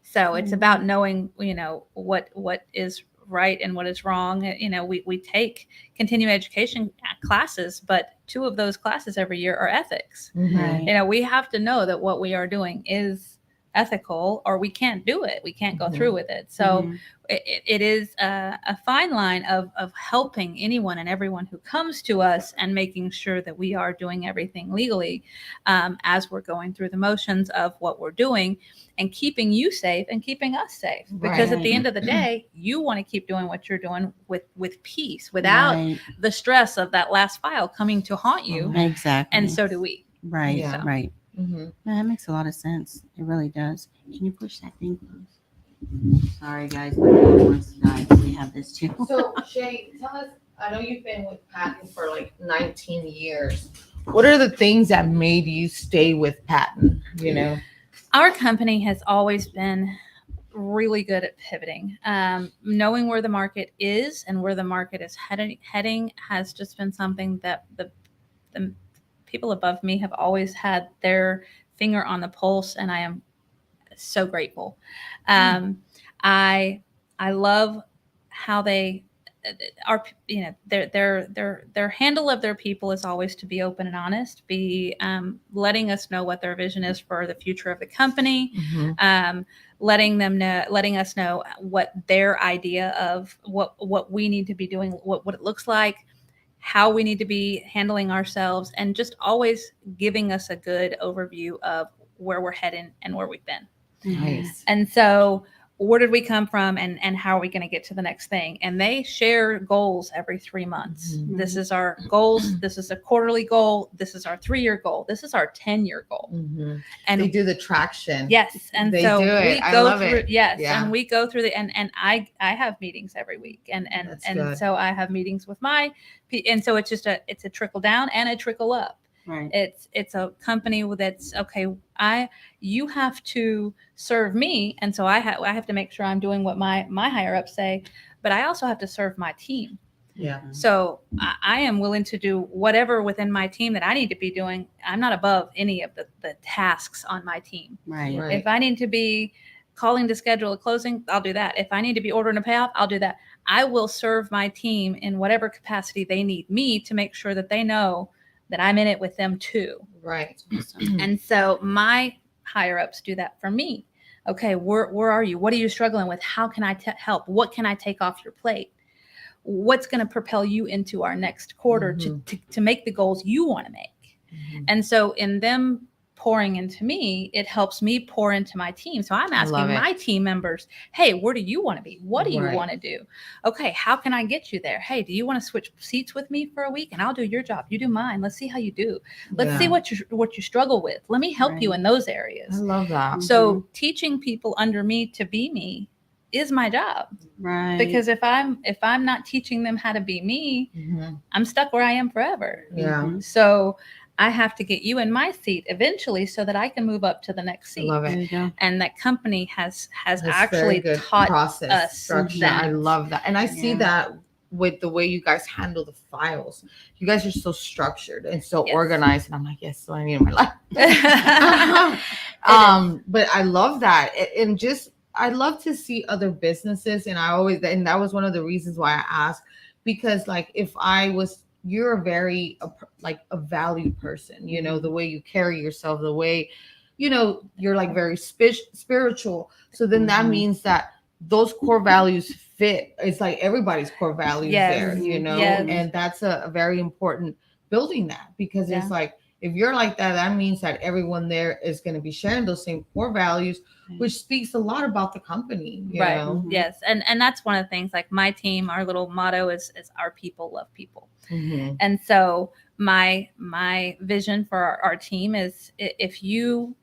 So it's about knowing, what is right and what is wrong. We take continuing education classes, but 2 of those classes every year are ethics. Mhm. Right. We have to know that what we are doing is ethical, or we can't do it. We can't go Mhm. through with it. So Mhm. it is a fine line of helping anyone and everyone who comes to us and making sure that we are doing everything legally as we're going through the motions of what we're doing, and keeping you safe and keeping us safe. Because at the Right. end of the day, you want to keep doing what you're doing with peace, without Right. the stress of that last file coming to haunt you. Mhm. Exactly. And so do we. Right. Yeah. Right. Mhm. Yeah, that makes a lot of sense. It really does. Can you push that thing close? Sorry, guys. My phone wants to die. We have this too. So, Shay, tell us, I know you've been with Patton for like 19 years. What are the things that made you stay with Patton? Our company has always been really good at pivoting. Knowing where the market is and where the market is heading has just been something that the people above me have always had their finger on the pulse, and I am so grateful. I love how they are, their handle of their people is always to be open and honest, be letting us know what their vision is for the future of the company, letting us know what their idea of what we need to be doing, what it looks like, how we need to be handling ourselves, and just always giving us a good overview of where we're heading and where we've been. Nice. And so where did we come from, and how are we going to get to the next thing? And they share goals every 3 months. Mhm. This is our goals. This is a quarterly goal. This is our 3-year goal. This is our 10-year goal. Mhm. And They do the traction. yes, and They so do it. we I go love through it. yes, Yeah. and we go through and I have meetings every week, and That's good. so I have meetings with and so it's just it's a trickle down and a trickle up. Right. It's a company that's okay. You have to serve me, and so I have to make sure I'm doing what my higher ups say, but I also have to serve my team. Yeah. So I am willing to do whatever within my team that I need to be doing. I'm not above any of the tasks on my team. Right. Right. If I need to be calling to schedule a closing, I'll do that. If I need to be ordering a payoff, I'll do that. I will serve my team in whatever capacity they need me to make sure that they know that I'm in it with them too. Right. And so my higher ups do that for me. Okay, where are you? What are you struggling with? How can I help? What can I take off your plate? What's going to propel you into our next quarter to make the goals you want to make? And so in them pouring into me, it helps me pour into my team. So I'm asking my team members, hey, where do you want to be? What do you want to do? Okay, how can I get you there? Hey, do you want to switch seats with me for a week and I'll do your job? You do mine. Let's see how you do. Let's see what you struggle with. Let me help you in those areas. I love that. So teaching people under me to be me is my job. Right. Because if I'm not teaching them how to be me, I'm stuck where I am forever. Yeah. So I have to get you in my seat eventually so that I can move up to the next seat. I love it. There you go. And that company has That's actually very good taught process us structure. that. I love that. And I see that with the way you guys handle the files. You guys are so structured and so organized. And I'm like, yes, so I need in my life. But I love that. And just I love to see other businesses. And that was one of the reasons why I asked, because like you're a very like a value person, you know, the way you carry yourself, the way, you know, you're like very spiritual. So then that means that those core values fit. It's like everybody's core values there, you know, and that's a very important building that, because it's like, if you're like that, that means that everyone there is going to be sharing those same core values, which speaks a lot about the company, you know? Yes. And that's one of the things, like my team, our little motto is our people love people. And so my vision for our team is, if you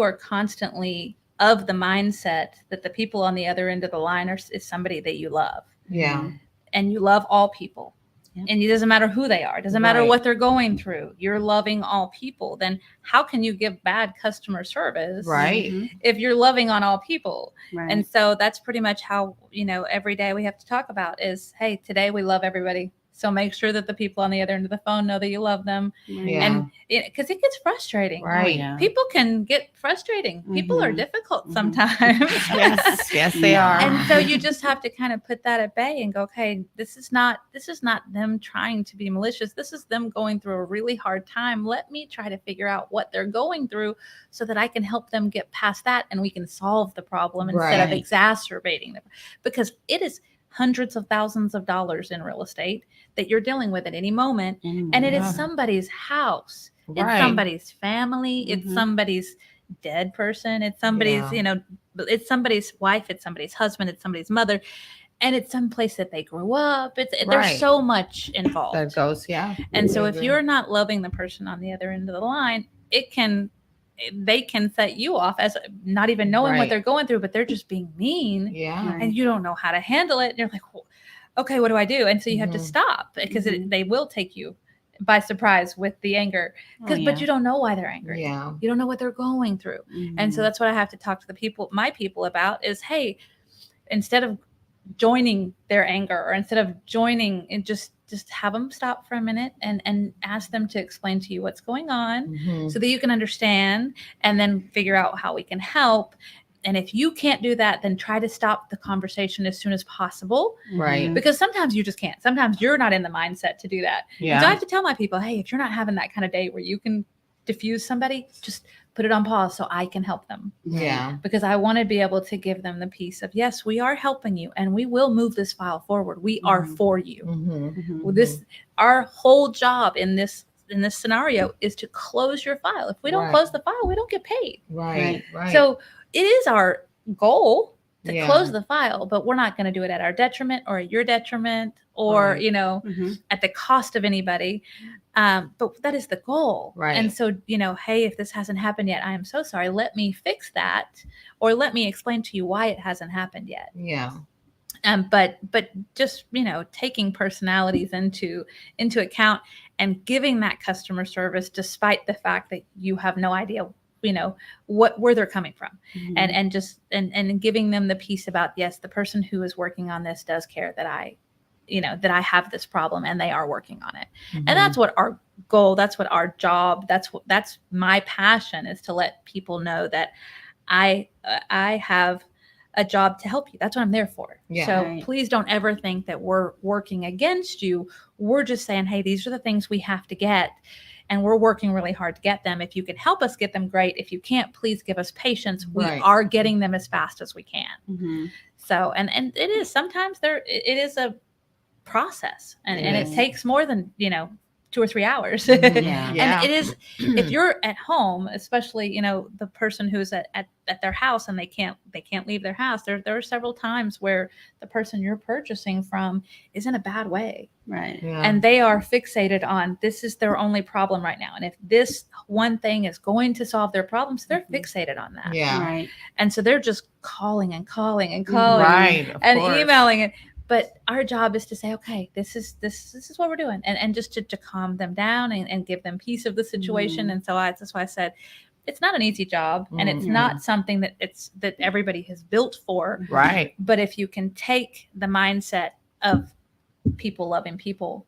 are constantly of the mindset that the people on the other end of the line is somebody that you love. Yeah. And you love all people. And it doesn't matter who they are. It doesn't matter what they're going through. You're loving all people. Then how can you give bad customer service if you're loving on all people? And so that's pretty much how, you know, every day we have to talk about is, hey, today we love everybody. So make sure that the people on the other end of the phone know that you love them. And because it gets frustrating. People can get frustrating. People are difficult sometimes. Yes, they are. And so you just have to kind of put that at bay and go, okay, this is not them trying to be malicious. This is them going through a really hard time. Let me try to figure out what they're going through so that I can help them get past that and we can solve the problem instead of exacerbating them. Because it is hundreds of thousands of dollars in real estate that you're dealing with at any moment. And it is somebody's house. It's somebody's family. It's somebody's dead person. It's somebody's, you know, it's somebody's wife. It's somebody's husband. It's somebody's mother. And it's some place that they grew up. There's so much involved. That goes, And so if you're not loving the person on the other end of the line, they can set you off as not even knowing what they're going through, but they're just being mean. And you don't know how to handle it. And you're like, well, okay, what do I do? And so you have to stop, because they will take you by surprise with the anger, but you don't know why they're angry. You don't know what they're going through. And so that's what I have to talk to my people about is, hey, instead of joining their anger, or instead of joining, and just have them stop for a minute and ask them to explain to you what's going on so that you can understand, and then figure out how we can help. And if you can't do that, then try to stop the conversation as soon as possible. Because sometimes you just can't. Sometimes you're not in the mindset to do that. So I have to tell my people, hey, if you're not having that kind of day where you can diffuse somebody, just put it on pause so I can help them. Because I want to be able to give them the piece of, yes, we are helping you and we will move this file forward. We are for you. Our whole job in this scenario is to close your file. If we don't close the file, we don't get paid. So it is our goal to close the file, but we're not going to do it at our detriment or at your detriment or, you know, at the cost of anybody. But that is the goal. And so, you know, hey, if this hasn't happened yet, I am so sorry. Let me fix that, or let me explain to you why it hasn't happened yet. But just taking personalities into account and giving that customer service despite the fact that you have no idea where they're coming from, Mhm. and just and giving them the piece about, yes, the person who is working on this does care that I have this problem and they are working on it. Mhm. And that's what our goal, that's what our job, that's my passion, is to let people know that I have a job to help you. That's what I'm there for. Yeah. So Right. please don't ever think that we're working against you. We're just saying, hey, these are the things we have to get, and we're working really hard to get them. If you can help us get them, great. If you can't, please give us patience. We Right. are getting them as fast as we can. Mhm. So, and it is sometimes it is a process, and It it is. takes more than 2 or 3 hours. Mhm. Yeah. Yeah. And it is, if you're at home, especially the person who's at their house and they can't leave their house, there are several times where the person you're purchasing from is in a bad way, Right. Yeah. and they are fixated on this is their only problem right now, and if this one thing is going to solve their problems, they're Mhm. fixated on that. Yeah. Right. And so they're just calling and calling and Mhm. calling Right. Of and course. emailing it. But our job is to say, okay, this is what we're doing, and just to calm them down and give them peace of the situation. Mhm. And so that's why I said it's not an easy job, and it's Mhm. not something that everybody has built for. Right. But if you can take the mindset of people loving people,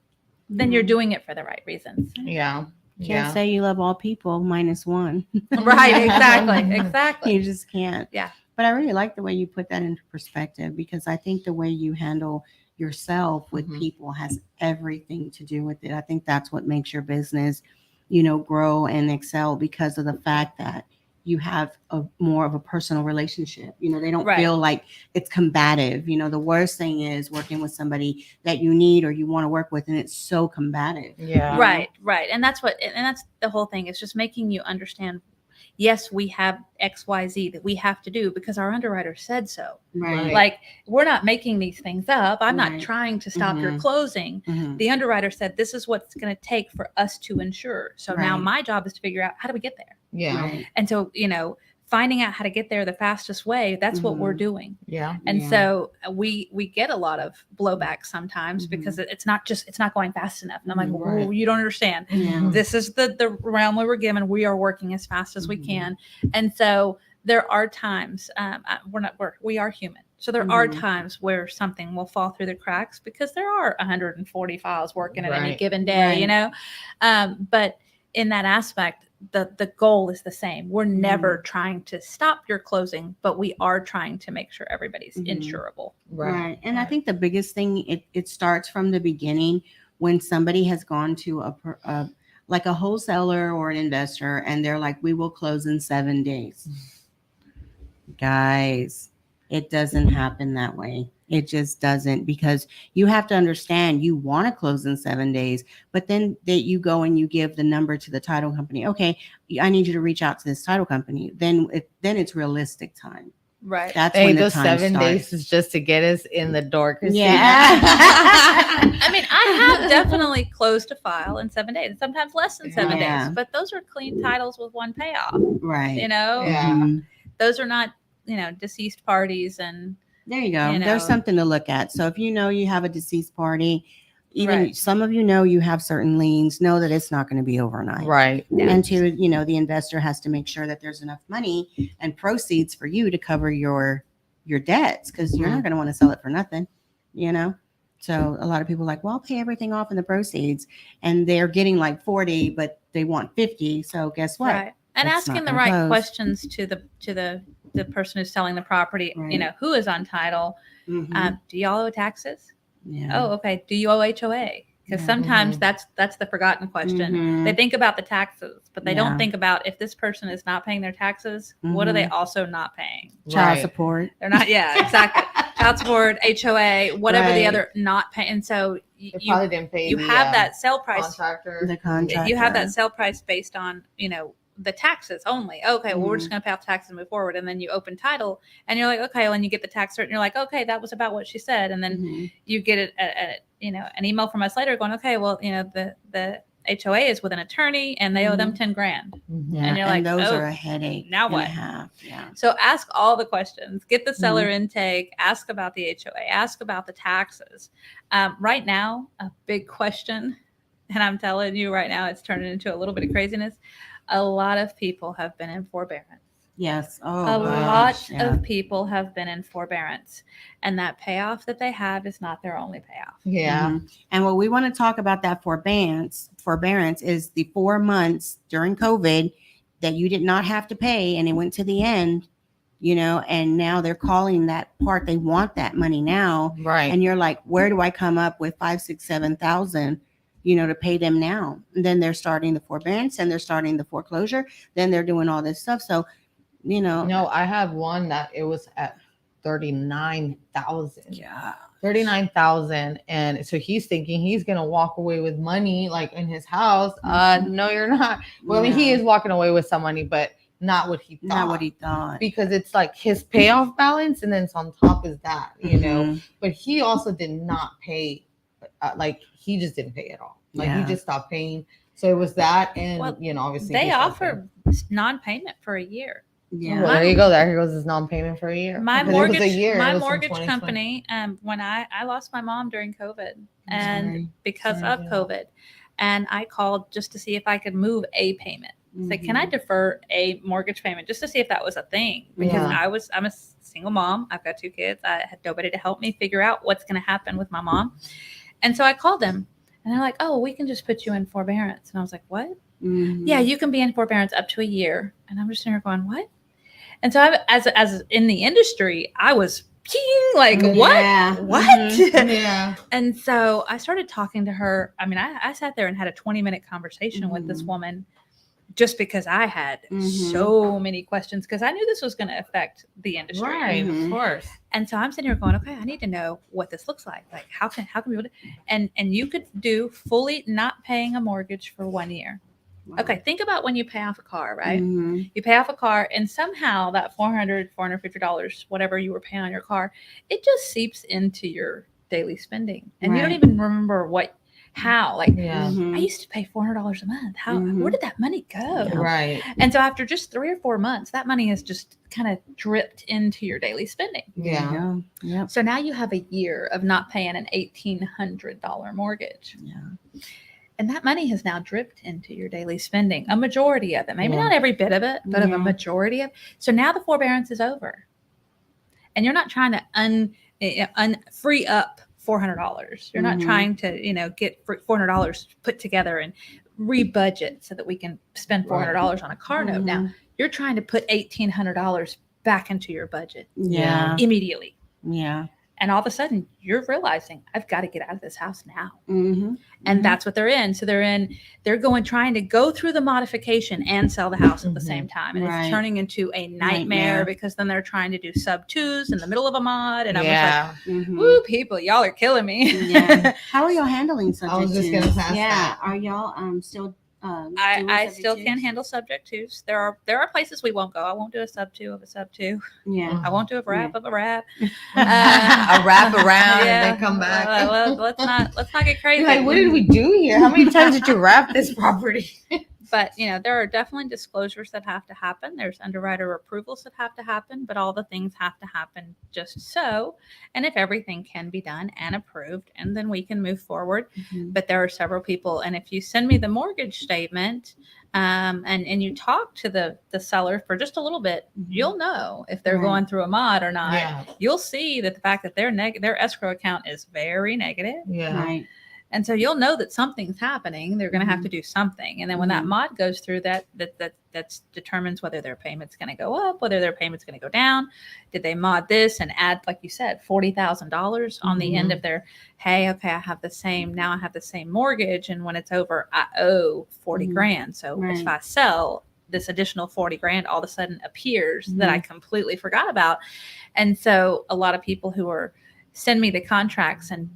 then you're Mhm. doing it for the right reasons. Yeah. Can't Yeah. say you love all people minus one. Right, exactly. You just can't. Yeah. But I really like the way you put that into perspective, because I think the way you handle yourself with Mhm. people has everything to do with it. I think that's what makes your business, grow and excel, because of the fact that you have a more of a personal relationship. They don't Right. feel like it's combative. The worst thing is working with somebody that you need or you want to work with, and it's so combative. Yeah. Right. And that's the whole thing, is just making you understand, yes, we have XYZ that we have to do because our underwriter said so. Right. Like, we're not making these things up. I'm Right. not trying to stop your Mhm. closing. Mhm. The underwriter said this is what it's going to take for us to insure. So now Right. my job is to figure out, how do we get there? Yeah. Right. And so, finding out how to get there the fastest way, that's what we're Mhm. doing. Yeah. And Yeah. so we get a lot of blowback sometimes Mhm. because it's not going fast enough. And I'm like, Right. oh, you don't understand. Yeah. This is the realm we were given. We are working as fast as we Mhm. can. And so there are times, we are human. So there are Mhm. times where something will fall through the cracks because there are 140 files working at any Right. given day, Right. But in that aspect, the goal is the same. We're never trying to stop your closing, but we are trying to make sure everybody's Mhm. insurable. Right. And I think the biggest thing, it starts from the beginning, when somebody has gone to like a wholesaler or an investor, and they're like, we will close in 7 days. Guys, it doesn't happen that way. It just doesn't, because you have to understand, you want to close in 7 days, but then you go and you give the number to the title company. Okay, I need you to reach out to this title company. Then it's realistic time. Right. That's Hey, when the those time 7 starts. days is just to get us in the door. Christina. Yeah. I mean, I have definitely closed a file in 7 days, sometimes less than 7 Yeah. days, but those are clean titles with one payoff. Right. Yeah. Mhm. Those are not, deceased parties, and There you go. You know. There's something to look at. So if you have a deceased party, even Right. some of you have certain liens, know that it's not going to be overnight. Right. Yeah. And the investor has to make sure that there's enough money and proceeds for you to cover your debts, because you're Mhm. not going to want to sell it for nothing, So a lot of people are like, well, I'll pay everything off in the proceeds, and they're getting like 40, but they want 50. So guess what? right. And That's asking not the gonna right close. questions to the person who's selling the property, Right. who is on title. Mhm. Do y'all owe taxes? Yeah. Oh, okay. Do you owe HOA? Because Yeah. sometimes Mhm. that's the forgotten question. Mhm. They think about the taxes, but they Yeah. don't think about, if this person is not paying their taxes, what are they Mhm. also not paying? Child Right. support. They're not. Yeah, exactly. Child support, HOA, whatever the Right. other not paying. And so They probably didn't pay you the have that sale price. contractor. The contractor. You have that sale price based on the taxes only. Okay, well, we're just Mhm. going to pay off taxes and move forward. And then you open title, and you're like, okay, well, and you get the tax cert, and you're like, okay, that was about what she said. And then Mhm. you get it an email from us later going, okay, well, the HOA is with an attorney and they owe them 10 grand. Yeah, And you're like, those oh, are a headache. now and a what? half. Yeah. So ask all the questions, get the seller intake, ask about the HOA, ask about the taxes. Right now, a big question, and I'm telling you right now, it's turning into a little bit of craziness. A lot of people have been in forbearance. Yes. Oh, A gosh, lot of people have been in forbearance, and that payoff that they have is not their only payoff. Yeah. Mhm. And what we want to talk about that forbearance is the 4 months during COVID that you did not have to pay and it went to the end, and now they're calling that part. They want that money now. Right. And you're like, where do I come up with 5, 6, 7,000, to pay them now? And then they're starting the forbearance and they're starting the foreclosure. Then they're doing all this stuff. So, No, I had one that it was at 39,000. Yeah. 39,000. And so he's thinking he's gonna walk away with money like in his house. No, you're not. Well, I mean, he Yeah. is walking away with some money, but not what he thought. Not what he thought. Because it's like his payoff balance, and then it's on top is that, Mhm. But he also did not pay, like he just didn't pay at all. Like Yeah. he just stopped paying. So it was that, and Well, obviously They he stopped paying. offer non-payment for a year. Yeah. Well, there you go. There goes his non-payment for a year. My Because it was a mortgage, year. It my was from mortgage 2020. company, when I lost my mom during COVID, I'm and sorry. because Sorry of to hear COVID, and I called just to see if I could move a payment. Say, can I Mhm. defer a mortgage payment just to see if that was a thing? Because Yeah. I'm a single mom. I've got 2 kids. I had nobody to help me figure out what's going to happen with my mom. And so I called them and they're like, oh, we can just put you in forbearance. And I was like, what? Mhm. Yeah, you can be in forbearance up to a year. And I'm just sitting here going, what? And so as in the industry, I was like, what? Yeah. What? Mhm. Yeah. And so I started talking to her. I mean, I sat there and had a 20-minute conversation with this Mhm. woman just because I had Mhm. so many questions because I knew this was going to affect the industry. Right. Mhm. Of course. And so I'm sitting here going, okay, I need to know what this looks like. Like how can people and you could do fully not paying a mortgage for 1 year. Wow. Okay, think about when you pay off a car, right? Mhm. You pay off a car and somehow that $450, whatever you were paying on your car, it just seeps into your daily spending. And you don't Right. even remember how. Like Yeah. Mhm. I used to pay $400 a month. How Mhm. where did that money go? Yeah. Right. And so after just 3 or 4 months, that money has just kind of dripped into your daily spending. There you go. Yep. So now you have a year of not paying an $1,800 mortgage. Yeah. And that money has now dripped into your daily spending, a majority of it. Maybe Yeah. not every bit of it, but of Yeah. a majority of. So now the forbearance is over. And you're not trying to free up $400. You're not Mhm. trying to, get $400 put together and rebudget so that we can spend $400 on a car note. Now, Mhm. you're trying to put $1,800 back into your budget Yeah. immediately. Yeah. And all of a sudden, you're realizing, I've got to get out of this house now. Mhm. And Mhm. that's what they're in. So they're trying to go through the modification and sell the house at the Mhm. same time. And Right. it's turning into a nightmare Nightmare. because then they're trying to do sub twos in the middle of a mod. And I'm Yeah. just like, Mhm. woo, people, y'all are killing me. Yeah. How are y'all handling subject I was just twos? gonna pass Yeah. that. Are y'all still doing I subject still twos? can handle subject twos. There are places we won't go. I won't do a sub two of a sub two. Yeah. I won't do a wrap of a wrap. A wrap around and then come back. Let's not get crazy. You're like, what did we do here? How many times did you wrap this property? But there are definitely disclosures that have to happen. There's underwriter approvals that have to happen, but all the things have to happen just so. And if everything can be done and approved, and then we can move forward. Mhm. But there are several people, and if you send me the mortgage statement, and you talk to the seller for just a little bit, Mhm. you'll know if they're Right. going through a mod or not. Yeah. You'll see that the fact that their escrow account is very negative. Yeah. Right. And so you'll know that something's happening. They're going to have Mhm. to do something. And then when that Mhm. mod goes through, that determines whether their payment's going to go up, whether their payment's going to go down. Did they mod this and add, like you said, $40,000 on the end of their, hey, okay, I have the same mortgage. And when it's over, I owe 40 Mhm. grand. So Right. if I sell, this additional 40 grand all of a sudden appears that I completely forgot about. And so a lot of people who send me the contracts and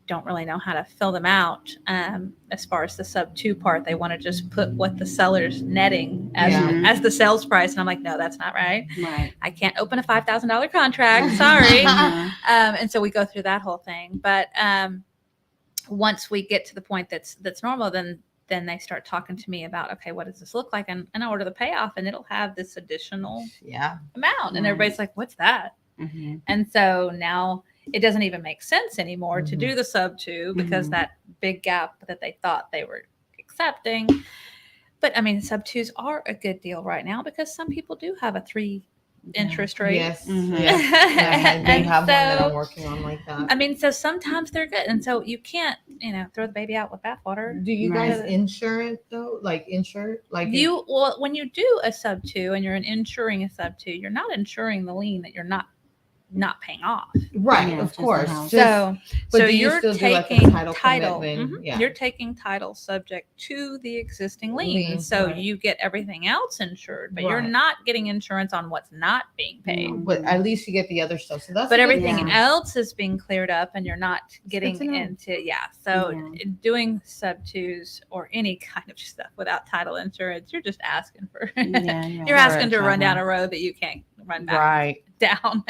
don't really know how to fill them out. As far as the sub two part, they want to just put what the seller's netting as the sales price. And I'm like, no, that's not right. Right. I can't open a $5,000 contract. Sorry. Mhm. And so we go through that whole thing. But once we get to the point that's normal, then then they start talking to me about, okay, what does this look like? And I order the payoff and it'll have this additional amount. And Right. everybody's like, what's that? Mm-hmm. And so now it doesn't even make sense anymore to do the sub two because Mhm. that big gap that they thought they were accepting. But I mean, sub twos are a good deal right now because some people do have a 3 interest rate. Yes. Mhm. Yes. Yes. I do And have one that so- I'm working on like that. I mean, so sometimes they're good. And so you can't, throw the baby out with bathwater. Do you Right. guys insure it though? Like insure it? Like Well, when you do a sub two and you're insuring a sub two, you're not insuring the lien that you're not paying off. right, Yeah, of just the course. house. So but so do you you're still do, like, a taking title title. commitment? Yeah. You're taking title subject to the existing lien. Lien, So right. you get everything else insured, but you're Right. not getting insurance on what's not being paid. Mhm. But at least you get the other stuff. So that's But a good everything thing. Yeah. else is being cleared up and you're not getting to know. into so Yeah. doing sub twos or any kind of stuff without title insurance, you're just asking for Yeah, you're asking to right. run down a road that you can't run back Right. down.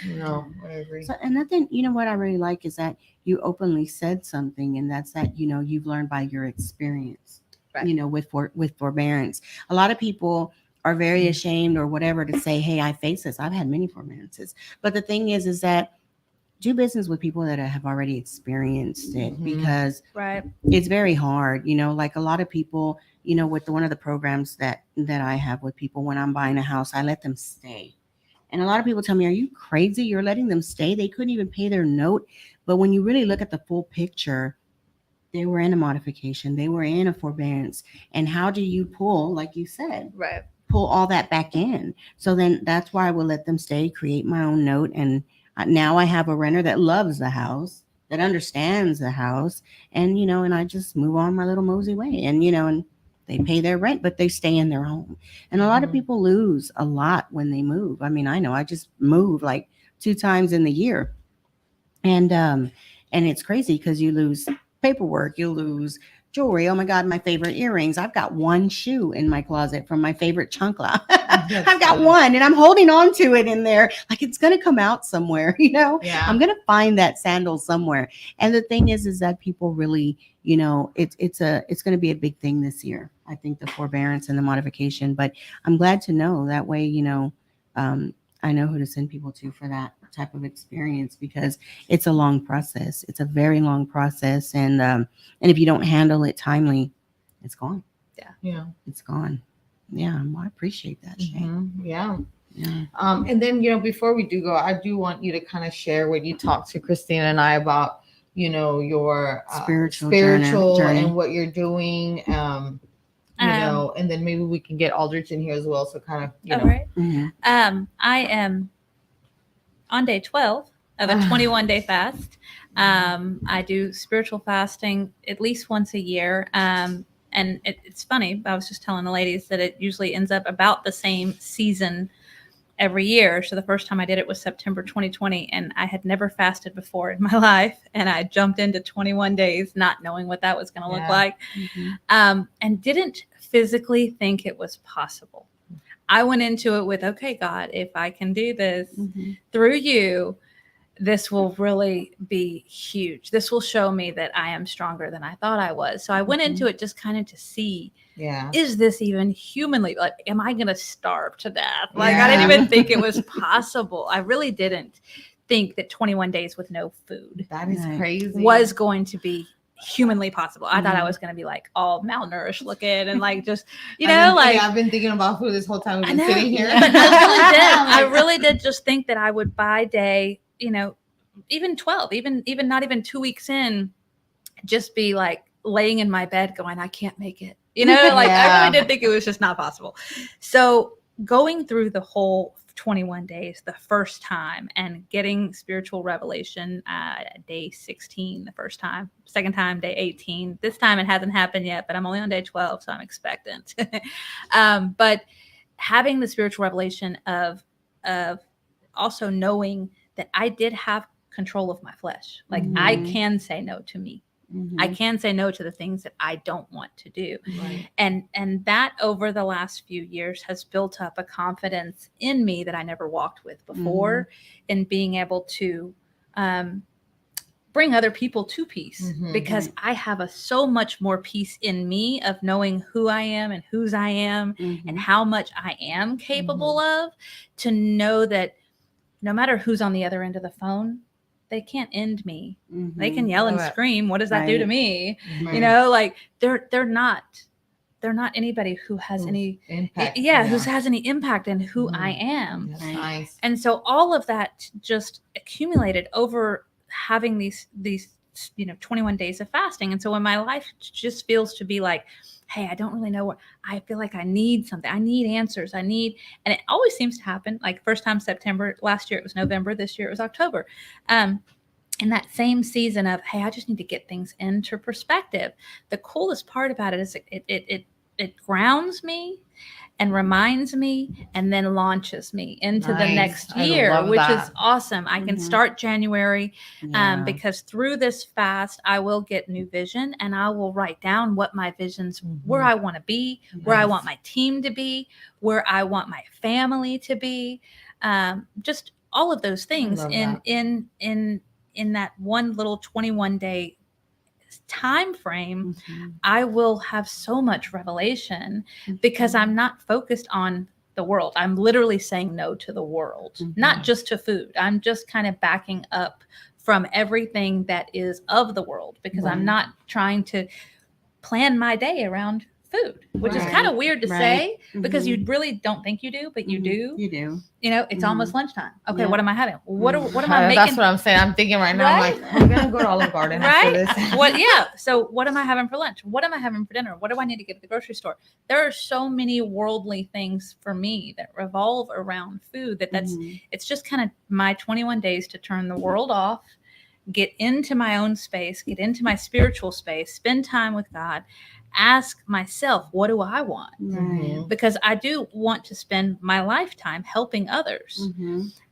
No, I agree. So, and I think, what I really like is that you openly said something, and that's that, you've learned by your experience, Right. with forbearance. A lot of people are very ashamed or whatever to say, hey, I face this. I've had many forbearances. But the thing is that do business with people that have already experienced it, Mhm. because Right. it's very hard, like a lot of people, with one of the programs that I have with people, when I'm buying a house, I let them stay. And a lot of people tell me, are you crazy? You're letting them stay? They couldn't even pay their note. But when you really look at the full picture, they were in a modification, they were in a forbearance. And how do you pull, like you said, Right. pull all that back in? So then that's why I will let them stay, create my own note. And now I have a renter that loves the house, that understands the house. And, and I just move on my little mosey way. And, and they pay their rent, but they stay in their home. And a lot of Mhm. people lose a lot when they move. I mean, I know I just move like 2 times in the year. And it's crazy because you lose paperwork, you lose jewelry. Oh my God, my favorite earrings. I've got one shoe in my closet from my favorite chancla. I've got funny. one and I'm holding on to it in there. Like it's going to come out somewhere, Yeah. I'm going to find that sandal somewhere. And the thing is that people really, it's going to be a big thing this year. I think the forbearance and the modification, but I'm glad to know that way, I know who to send people to for that type of experience, because it's a long process. It's a very long process. And if you don't handle it timely, it's gone. Yeah. It's gone. Yeah. Well, I appreciate that, Shea. Mhm. Yeah. Yeah. And then, before we do go, I do want you to kind of share what you talked to Christina and I about, your Spiritual journey. and what you're doing. And then maybe we can get Aldrich in here as well. So kind of, All right. Mhm. I am on day 12 of a 21-day fast. I do spiritual fasting at least once a year. And it's funny. I was just telling the ladies that it usually ends up about the same season every year. So the first time I did it was September 2020, and I had never fasted before in my life. And I jumped into 21 days, not knowing what that was going to look like, and didn't physically think it was possible. I went into it with, okay, God, if I can do this through you, this will really be huge. This will show me that I am stronger than I thought I was. So I went into it just kind of to see, is this even humanly, like, am I going to starve to death? Like, I didn't even think it was possible. I really didn't think that 21 days with no food That is crazy. was going to be humanly possible. I thought I was going to be like all malnourished looking and like just, I've been thinking about food this whole time we've been sitting here. But I really did just think that I would by day, even 12, even not even 2 weeks in, just be like laying in my bed going, I can't make it. I really did think it was just not possible. So going through the whole 21 days the first time and getting spiritual revelation day 16 the first time, second time day 18. This time it hasn't happened yet, but I'm only on day 12, so I'm expectant. But having the spiritual revelation of also knowing that I did have control of my flesh. Like I can say no to me. I can say no to the things that I don't want to do. Right. And that over the last few years has built up a confidence in me that I never walked with before, in being able to bring other people to peace Mhm. because I have so much more peace in me of knowing who I am and whose I am and how much I am capable of, to know that no matter who's on the other end of the phone, they can't end me. They can yell and Right. scream. What does that do to Right. me? Mhm. You know, like they're not anybody who has Who's any impact? who has any impact in who I am. That's Right. nice. And so all of that just accumulated over having these 21 days of fasting. And so when my life just feels to be like, hey, I don't really know what, I feel like I need something. I need answers. And it always seems to happen. Like first time September, last year it was November, this year it was October. In that same season of, hey, I just need to get things into perspective. The coolest part about it is it grounds me and reminds me and then launches me into the Nice. next I year, love which that. is awesome. I can start January because through this fast, I will get new vision and I will write down what my visions, where I want to be, where I want my team to be, where I want my family to be, just all of those things love that. in that one little 21-day time frame. I will have so much revelation because I'm not focused on the world. I'm literally saying no to the world, not just to food. I'm just kind of backing up from everything that is of the world because I'm not trying to plan my day around food, which is kind of weird to say because you really don't think you do, but you do. You do. You know, it's almost lunchtime. Okay, Yeah. what am I having? What am I making? That's what I'm saying. I'm thinking right now. Right? I'm like, we're gonna go to Olive Garden after Right? this. What? Yeah. So, what am I having for lunch? What am I having for dinner? What do I need to get at the grocery store? There are so many worldly things for me that revolve around food that's it's just kind of my 21 days to turn the world off, get into my own space, get into my spiritual space, spend time with God, ask myself, what do I want? Right. Because I do want to spend my lifetime helping others,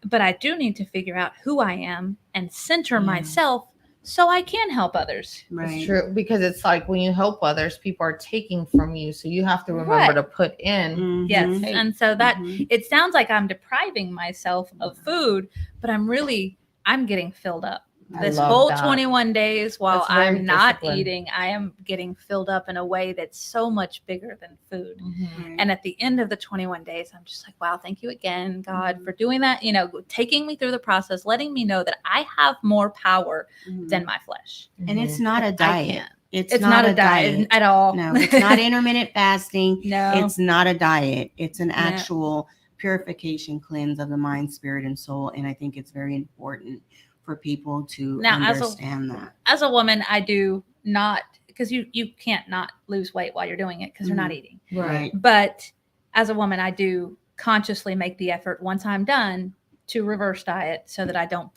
but I do need to figure out who I am and center myself so I can help others. Right. It's true, because it's like when you help others, people are taking from you, so you have to remember to put in. Yes. Hey. And so that it sounds like I'm depriving myself of food, but I'm getting filled up. This love whole that. 21 days while That's very I'm not disciplined. eating, I am getting filled up in a way that's so much bigger than food. Right. And at the end of the 21 days, I'm just like, wow, thank you again, God, for doing that, taking me through the process, letting me know that I have more power than my flesh. And it's not a I diet. can't. It's not a diet at all. No, it's not intermittent fasting. No. It's not a diet. It's an actual purification cleanse of the mind, spirit, and soul. And I think it's very important for people to understand that. As a woman, I do not, because you can't not lose weight while you're doing it because you're not eating. Right. But as a woman, I do consciously make the effort once I'm done to reverse diet so that I don't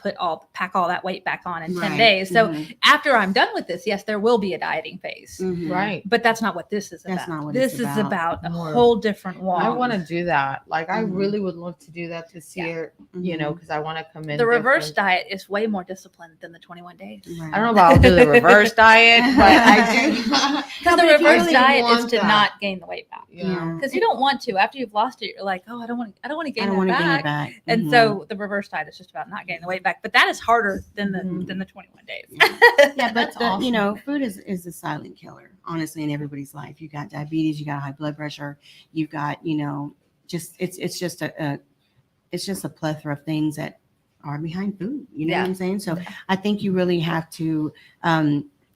pack all that weight back on in 10 days. So after I'm done with this, yes, there will be a dieting phase. Right. But that's not what this is about. That's not what this it's is about a More. whole different walk. I want to do that. Like, I really would love to do that this year, because I want to come in. The reverse different. diet is way more disciplined than the 21 days. Right. I don't know about I'll do the reverse diet, but I do. Because the But if you reverse really diet is want to that. not gain the weight back. Yeah. Because you don't want to. After you've lost it, you're like, oh, I don't want to gain I don't that want to back. gain it back. And so the reverse diet is just about not gaining the weight back. But that is harder than the 21 days. Yeah, but That's awesome. food is a silent killer, honestly, in everybody's life. You got diabetes, you got high blood pressure, you've got, it's just a plethora of things that are behind food. You know what I'm saying? So I think you really have to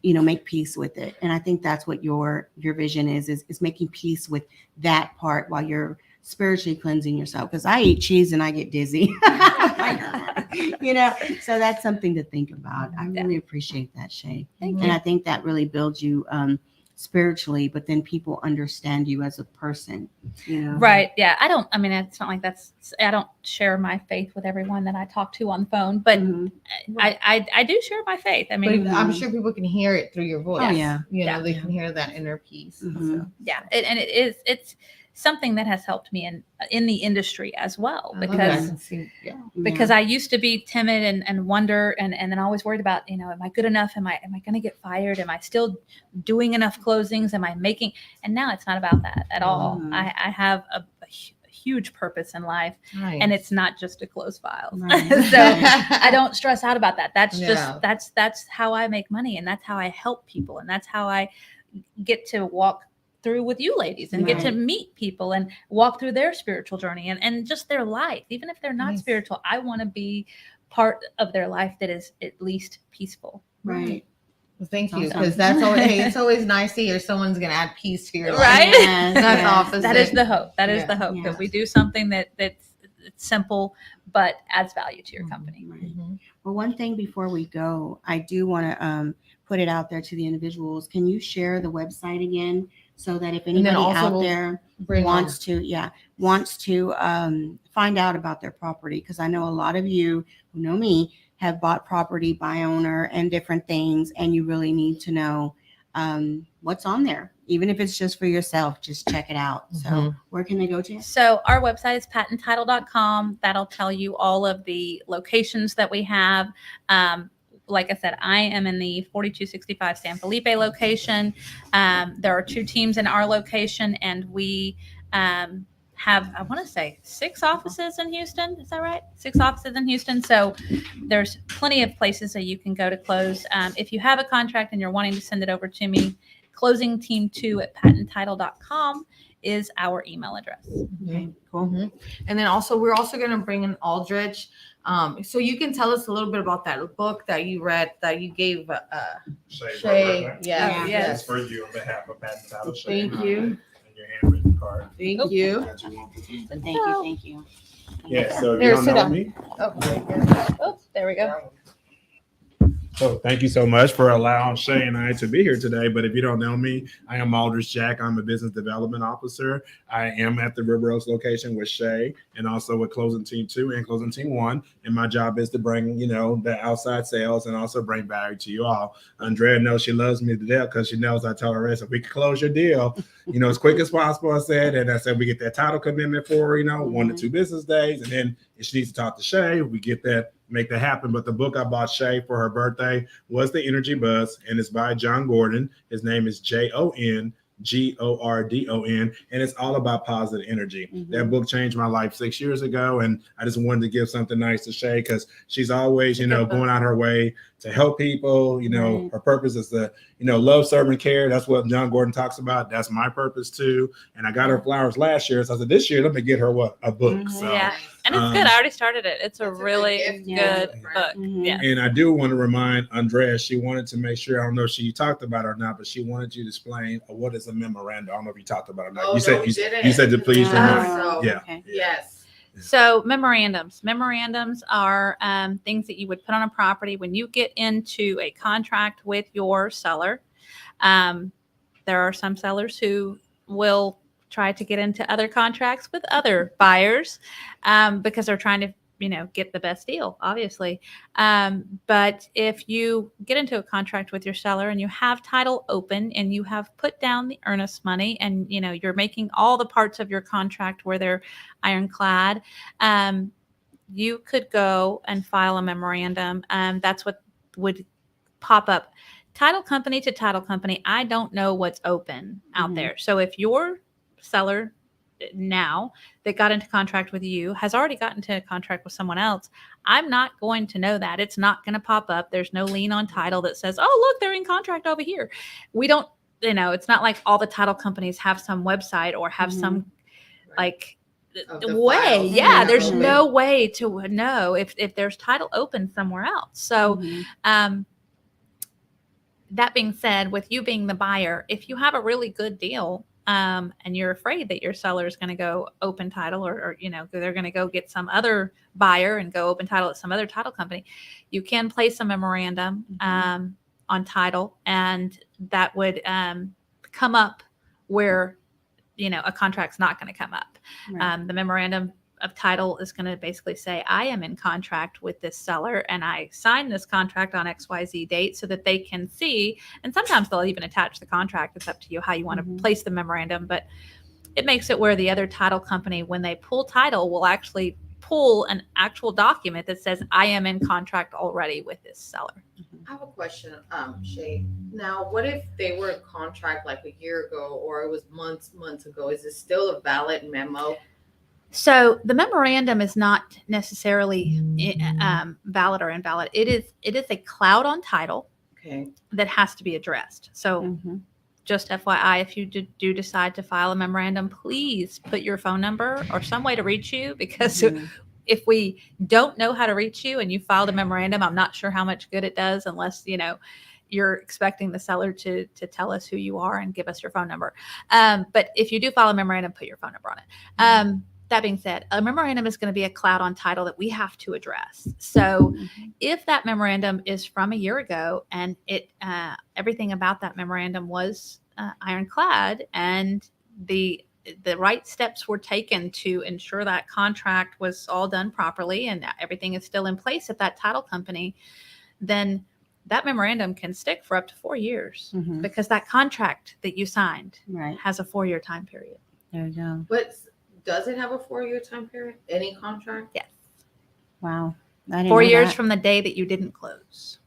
make peace with it. And I think that's what your vision is making peace with that part while you're spiritually cleansing yourself. Because I eat cheese and I get dizzy. So that's something to think about. I really appreciate that, Shea. Thank And you. I think that really builds you spiritually, but then people understand you as a person. Right. Yeah. It's not like I don't share my faith with everyone that I talk to on the phone, but I do share my faith. I mean, But I'm sure people can hear it through your voice. Oh, yeah. They can hear that inner peace. So. yeah. It's something that has helped me in the industry as well, I love because that. because I used to be timid and wonder and then always worried about, am I good enough? Am I going to get fired? Am I still doing enough closings? Am I making? And now it's not about that at all. I have a huge purpose in life, Nice. and it's not just to close files. Right. So I don't stress out about that. That's Yeah. just that's how I make money, and that's how I help people, and that's how I get to walk through with you ladies and get to Right. meet people and walk through their spiritual journey and just their life. Even if they're not Nice. spiritual, I want to be part of their life that is at least peaceful. Right. Well, thank you, Awesome. because that's always it's alys nice to hear someone's gonna add peace to your life. Right? Yes, That's yes. opposite. That is the hope. That is Yeah. the hope Yeah. that we do something that's it's simple but adds value to your company. Right. Mhm. Well, one thing before we go, I do want to put it out there to the individuals. Can you share the website again so that if then anybody also out we'll there Bring wants to find out about their property, because I know a lot of you who know me have bought property by owner and different things, and you really need to know what's on there, even if it's just for yourself. Just check it out. So Mhm. where can they go to? So our website is patenttitle.com. That'll tell you all of the locations that we have. Like I said, I am in the 4265 San Felipe location. There are 2 teams in our location, and we have, I want to say, 6 offices in Houston. Is that right? 6 offices in Houston. So there's plenty of places that you can go to close. If you have a contract and you're wanting to send it over to me, closingteam2@patenttitle.com is our email address. Okay, cool. Mhm. And then also, we're also going to bring in Aldrich. So you can tell us a little bit about that book that you read that you gave Shea. Yeah. Yeah. Yes. It's for you on behalf of Patent Title Shea. Thank you. And your handwritten card. Thank you. But thank you, thank you. Yeah, so if Here, you don't sit know down. me, Oh, there we go. so thank you so much for allowing Shea and I to be here today. But if you don't know me, I am Aldrich Jack. I'm a business development officer. I am at the River Oaks location with Shea and also with Closing Team 2 and Closing Team 1. And my job is to bring, the outside sales and also bring value to you all. Andrea knows she loves me to death because she knows I tell her, if we can close your deal, as quick as possible, I said. And I said, we get that title commitment for, 1 to 2 business days. And then if she needs to talk to Shea, we get that, make that happen. But the book I bought Shea for her birthday was The Energy Buzz, and it's by John Gordon. His name is JonGordon, and it's all about positive energy. Mhm. That book changed my life 6 years ago, and I just wanted to give something nice to Shea because she's always, going out her way to help people. Right. Her purpose is to, love, serve, and care. That's what John Gordon talks about. That's my purpose too. And I got her flowers last year, so I said this year let me get her a book. Mhm. So. Yeah. And it's good. I already started it. It's a That's a good really gift. good Yeah. book. Mhm. Yeah. And I do want to remind Andrea, she wanted to make sure, I don't know if she talked about it or not, but she wanted you to explain what is a memorandum. I don't know if you talked about it or not. Oh, you said no, we didn't. you said to please Yeah. remind. So- Yeah. Okay. Yes. So memorandums are things that you would put on a property when you get into a contract with your seller. There are some sellers who will try to get into other contracts with other buyers because they're trying to get the best deal, obviously. But if you get into a contract with your seller and you have title open and you have put down the earnest money and you're making all the parts of your contract where they're ironclad, you could go and file a memorandum. That's what would pop up. Title company to title company, I don't know what's open out Mhm. there. So if your seller now that got into contract with you has already gotten into a contract with someone else, I'm not going to know that. It's not going to pop up. There's no lien on title that says, oh, look, they're in contract over here. We don't, it's not like all the title companies have some website or have some like Of the way. files. Yeah, Mhm. there's Mhm. no way to know if there's title open somewhere else. So Mhm. that being said, with you being the buyer, if you have a really good deal and you're afraid that your seller is going to go open title or they're going to go get some other buyer and go open title at some other title company, you can place a memorandum on title, and that would come up where a contract's not going to come up. Right. The memorandum of title is going to basically say, I am in contract with this seller and I signed this contract on XYZ date so that they can see. And sometimes they'll even attach the contract. It's up to you how you want to place the memorandum, but it makes it where the other title company, when they pull title, will actually pull an actual document that says, I am in contract already with this seller. I have a question, Shea. Now, what if they were in contract like a year ago or it was months ago? Is it still a valid memo? So the memorandum is not necessarily valid or invalid. It is a cloud on title Okay. that has to be addressed. So Mhm. just FYI, if you do decide to file a memorandum, please put your phone number or some way to reach you, because Mhm. if we don't know how to reach you and you filed a memorandum, I'm not sure how much good it does unless, you're expecting the seller to tell us who you are and give us your phone number. But if you do file a memorandum, put your phone number on it. That being said, a memorandum is going to be a cloud on title that we have to address. So Mhm. if that memorandum is from a year ago and everything about that memorandum was ironclad and the right steps were taken to ensure that contract was all done properly and everything is still in place at that title company, then that memorandum can stick for up to 4 years Mhm. because that contract that you signed Right. has a 4-year time period. There you go. But does it have a 4-year time period? Any contract? Yes. Wow. I didn't 4 know years that. from the day that you didn't close.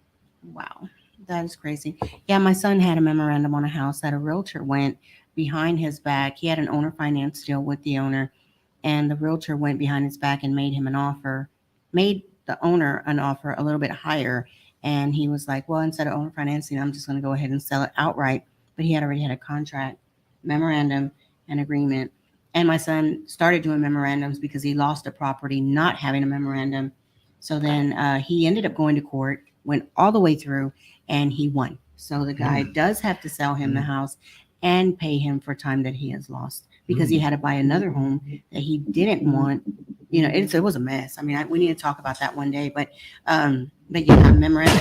Wow. That is crazy. Yeah, my son had a memorandum on a house that a realtor went behind his back. He had an owner finance deal with the owner, and the realtor went behind his back and made him an offer, made the owner an offer a little bit higher. And he was like, well, instead of owner financing, I'm just going to go ahead and sell it outright. But he had already had a contract, memorandum, and agreement. And my son started doing memorandums because he lost a property not having a memorandum. So then he ended up going to court, went all the way through, and he won. So the guy does have to sell him the house and pay him for time that he has lost because he had to buy another home that he didn't want. It was a mess. I mean, we need to talk about that one day. But yeah, memorandum.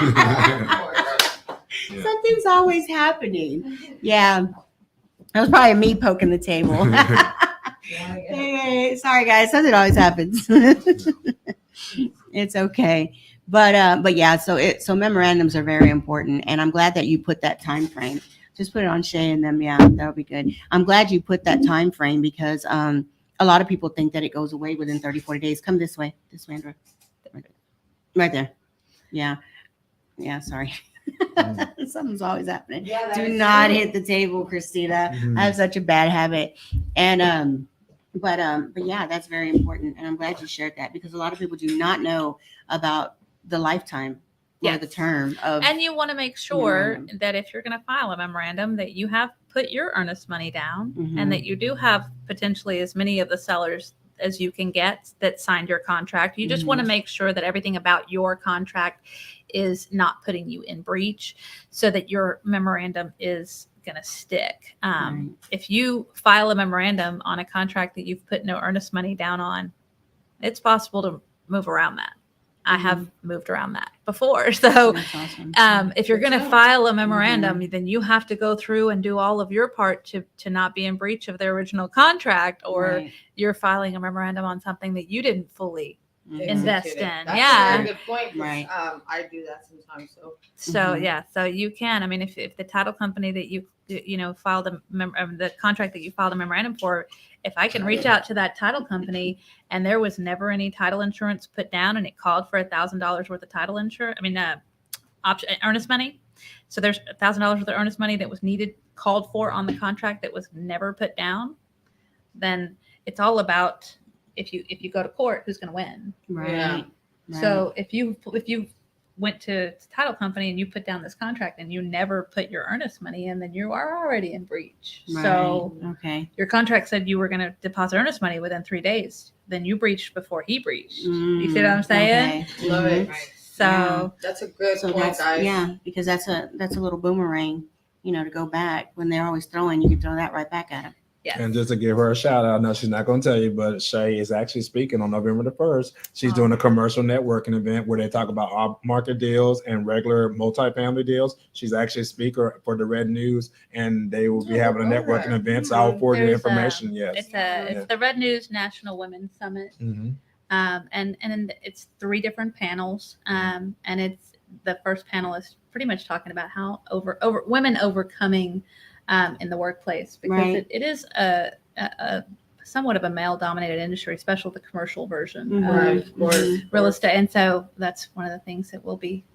Yeah. Something's always happening. Yeah, that was probably me poking the table. Hey, sorry guys, something always happens. It's okay. But yeah, so memorandums are very important, and I'm glad that you put that time frame. Just put it on Shea and them. Yeah, that'll be good. I'm glad you put that time frame because a lot of people think that it goes away within 30, 40 days. Come this way, Andrew. Right there. Yeah. Yeah, sorry. Something's always happening. Yeah, Do not hit the table, Christina. I have such a bad habit. And but yeah, that's very important. And I'm glad you shared that because a lot of people do not know about the lifetime or the Yes. term of And you want to make sure memorandum. that if you're going to file a memorandum that you have put your earnest money down Mhm. and that you do have potentially as many of the sellers as you can get that signed your contract. You just want to make sure that everything about your contract is not putting you in breach so that your memorandum is going to stick. Right. If you file a memorandum on a contract that you've put no earnest money down on, it's possible to move around that. I have moved around that before. So That's awesome. if you're going to file a memorandum, then you have to go through and do all of your part to not be in breach of their original contract, or Right. you're filing a memorandum on something that you didn't fully Mhm. invest Executed. in. That's Yeah. a very good point. 'Cause, Right. I do that sometimes. So Mhm. Yeah, so you can. I mean, if the title company that you filed the contract that you filed a memorandum for, if I can reach out to that title company and there was never any title insurance put down and it called for $1,000 worth of title insurance, earnest money. So there's $1,000 worth of earnest money that was called for on the contract that was never put down. Then it's all about if you go to court, who's going to win. Right. Yeah. Right. So if you went to title company and you put down this contract and you never put your earnest money in, then you are already in breach. Right. So Okay. your contract said you were going to deposit earnest money within 3 days. Then you breached before he breached. You see what I'm saying? Okay. love Mhm. it. Right. So That's a good So point, guys. yeah, because that's a little boomerang, to go back when they're always throwing, you can throw that right back at them. yes. And just to give her a shout out, I know she's not going to tell you, but Shea is actually speaking on November the 1st. She's doing a commercial networking event where they talk about off-market deals and regular multifamily deals. She's actually a speaker for the Red News, and they will be having a networking event. So I'll forward your information. Yes. It's the Red News National Women's Summit. Mhm. And it's 3 different panels. And it's the first panel is pretty much talking about how over women overcoming in the workplace, because Right. it is a somewhat of a male dominated industry, especially the commercial version Mhm. Right, of of course. real estate. And so that's one of the things that we'll be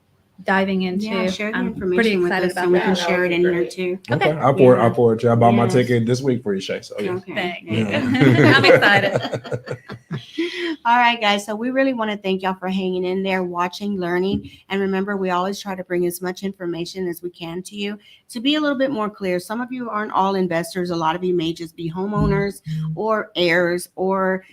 diving into. Yeah, share the I'm pretty information with excited us so about we that. can that share would it be in here great. too. Okay, Okay. I'll forward you. I bought my Yes. ticket this week for you, Shay. So yeah. Okay. Thank there you. you go. I'm excited. All right, guys. So we really want to thank y'all for hanging in there, watching, learning. And remember, we always try to bring as much information as we can to you to be a little bit more clear. Some of you aren't all investors. A lot of you may just be homeowners or heirs or,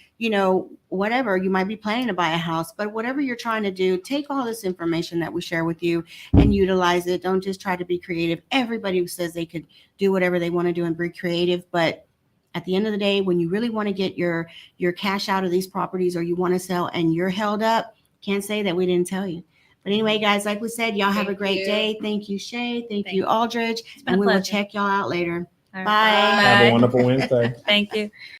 whatever. You might be planning to buy a house, but whatever you're trying to do, take all this information that we share with you and utilize it. Don't just try to be creative. Everybody who says they could do whatever they want to do and be creative, but at the end of the day, when you really want to get your cash out of these properties or you want to sell and you're held up, can't say that we didn't tell you. But anyway, guys, like we said, y'all have a Thank great you. day. Thank you, Shay. Thank you, Thank Aldridge. been And a we will pleasure. check y'all out later. All right. Bye. Have Bye. a wonderful Wednesday. Thank you.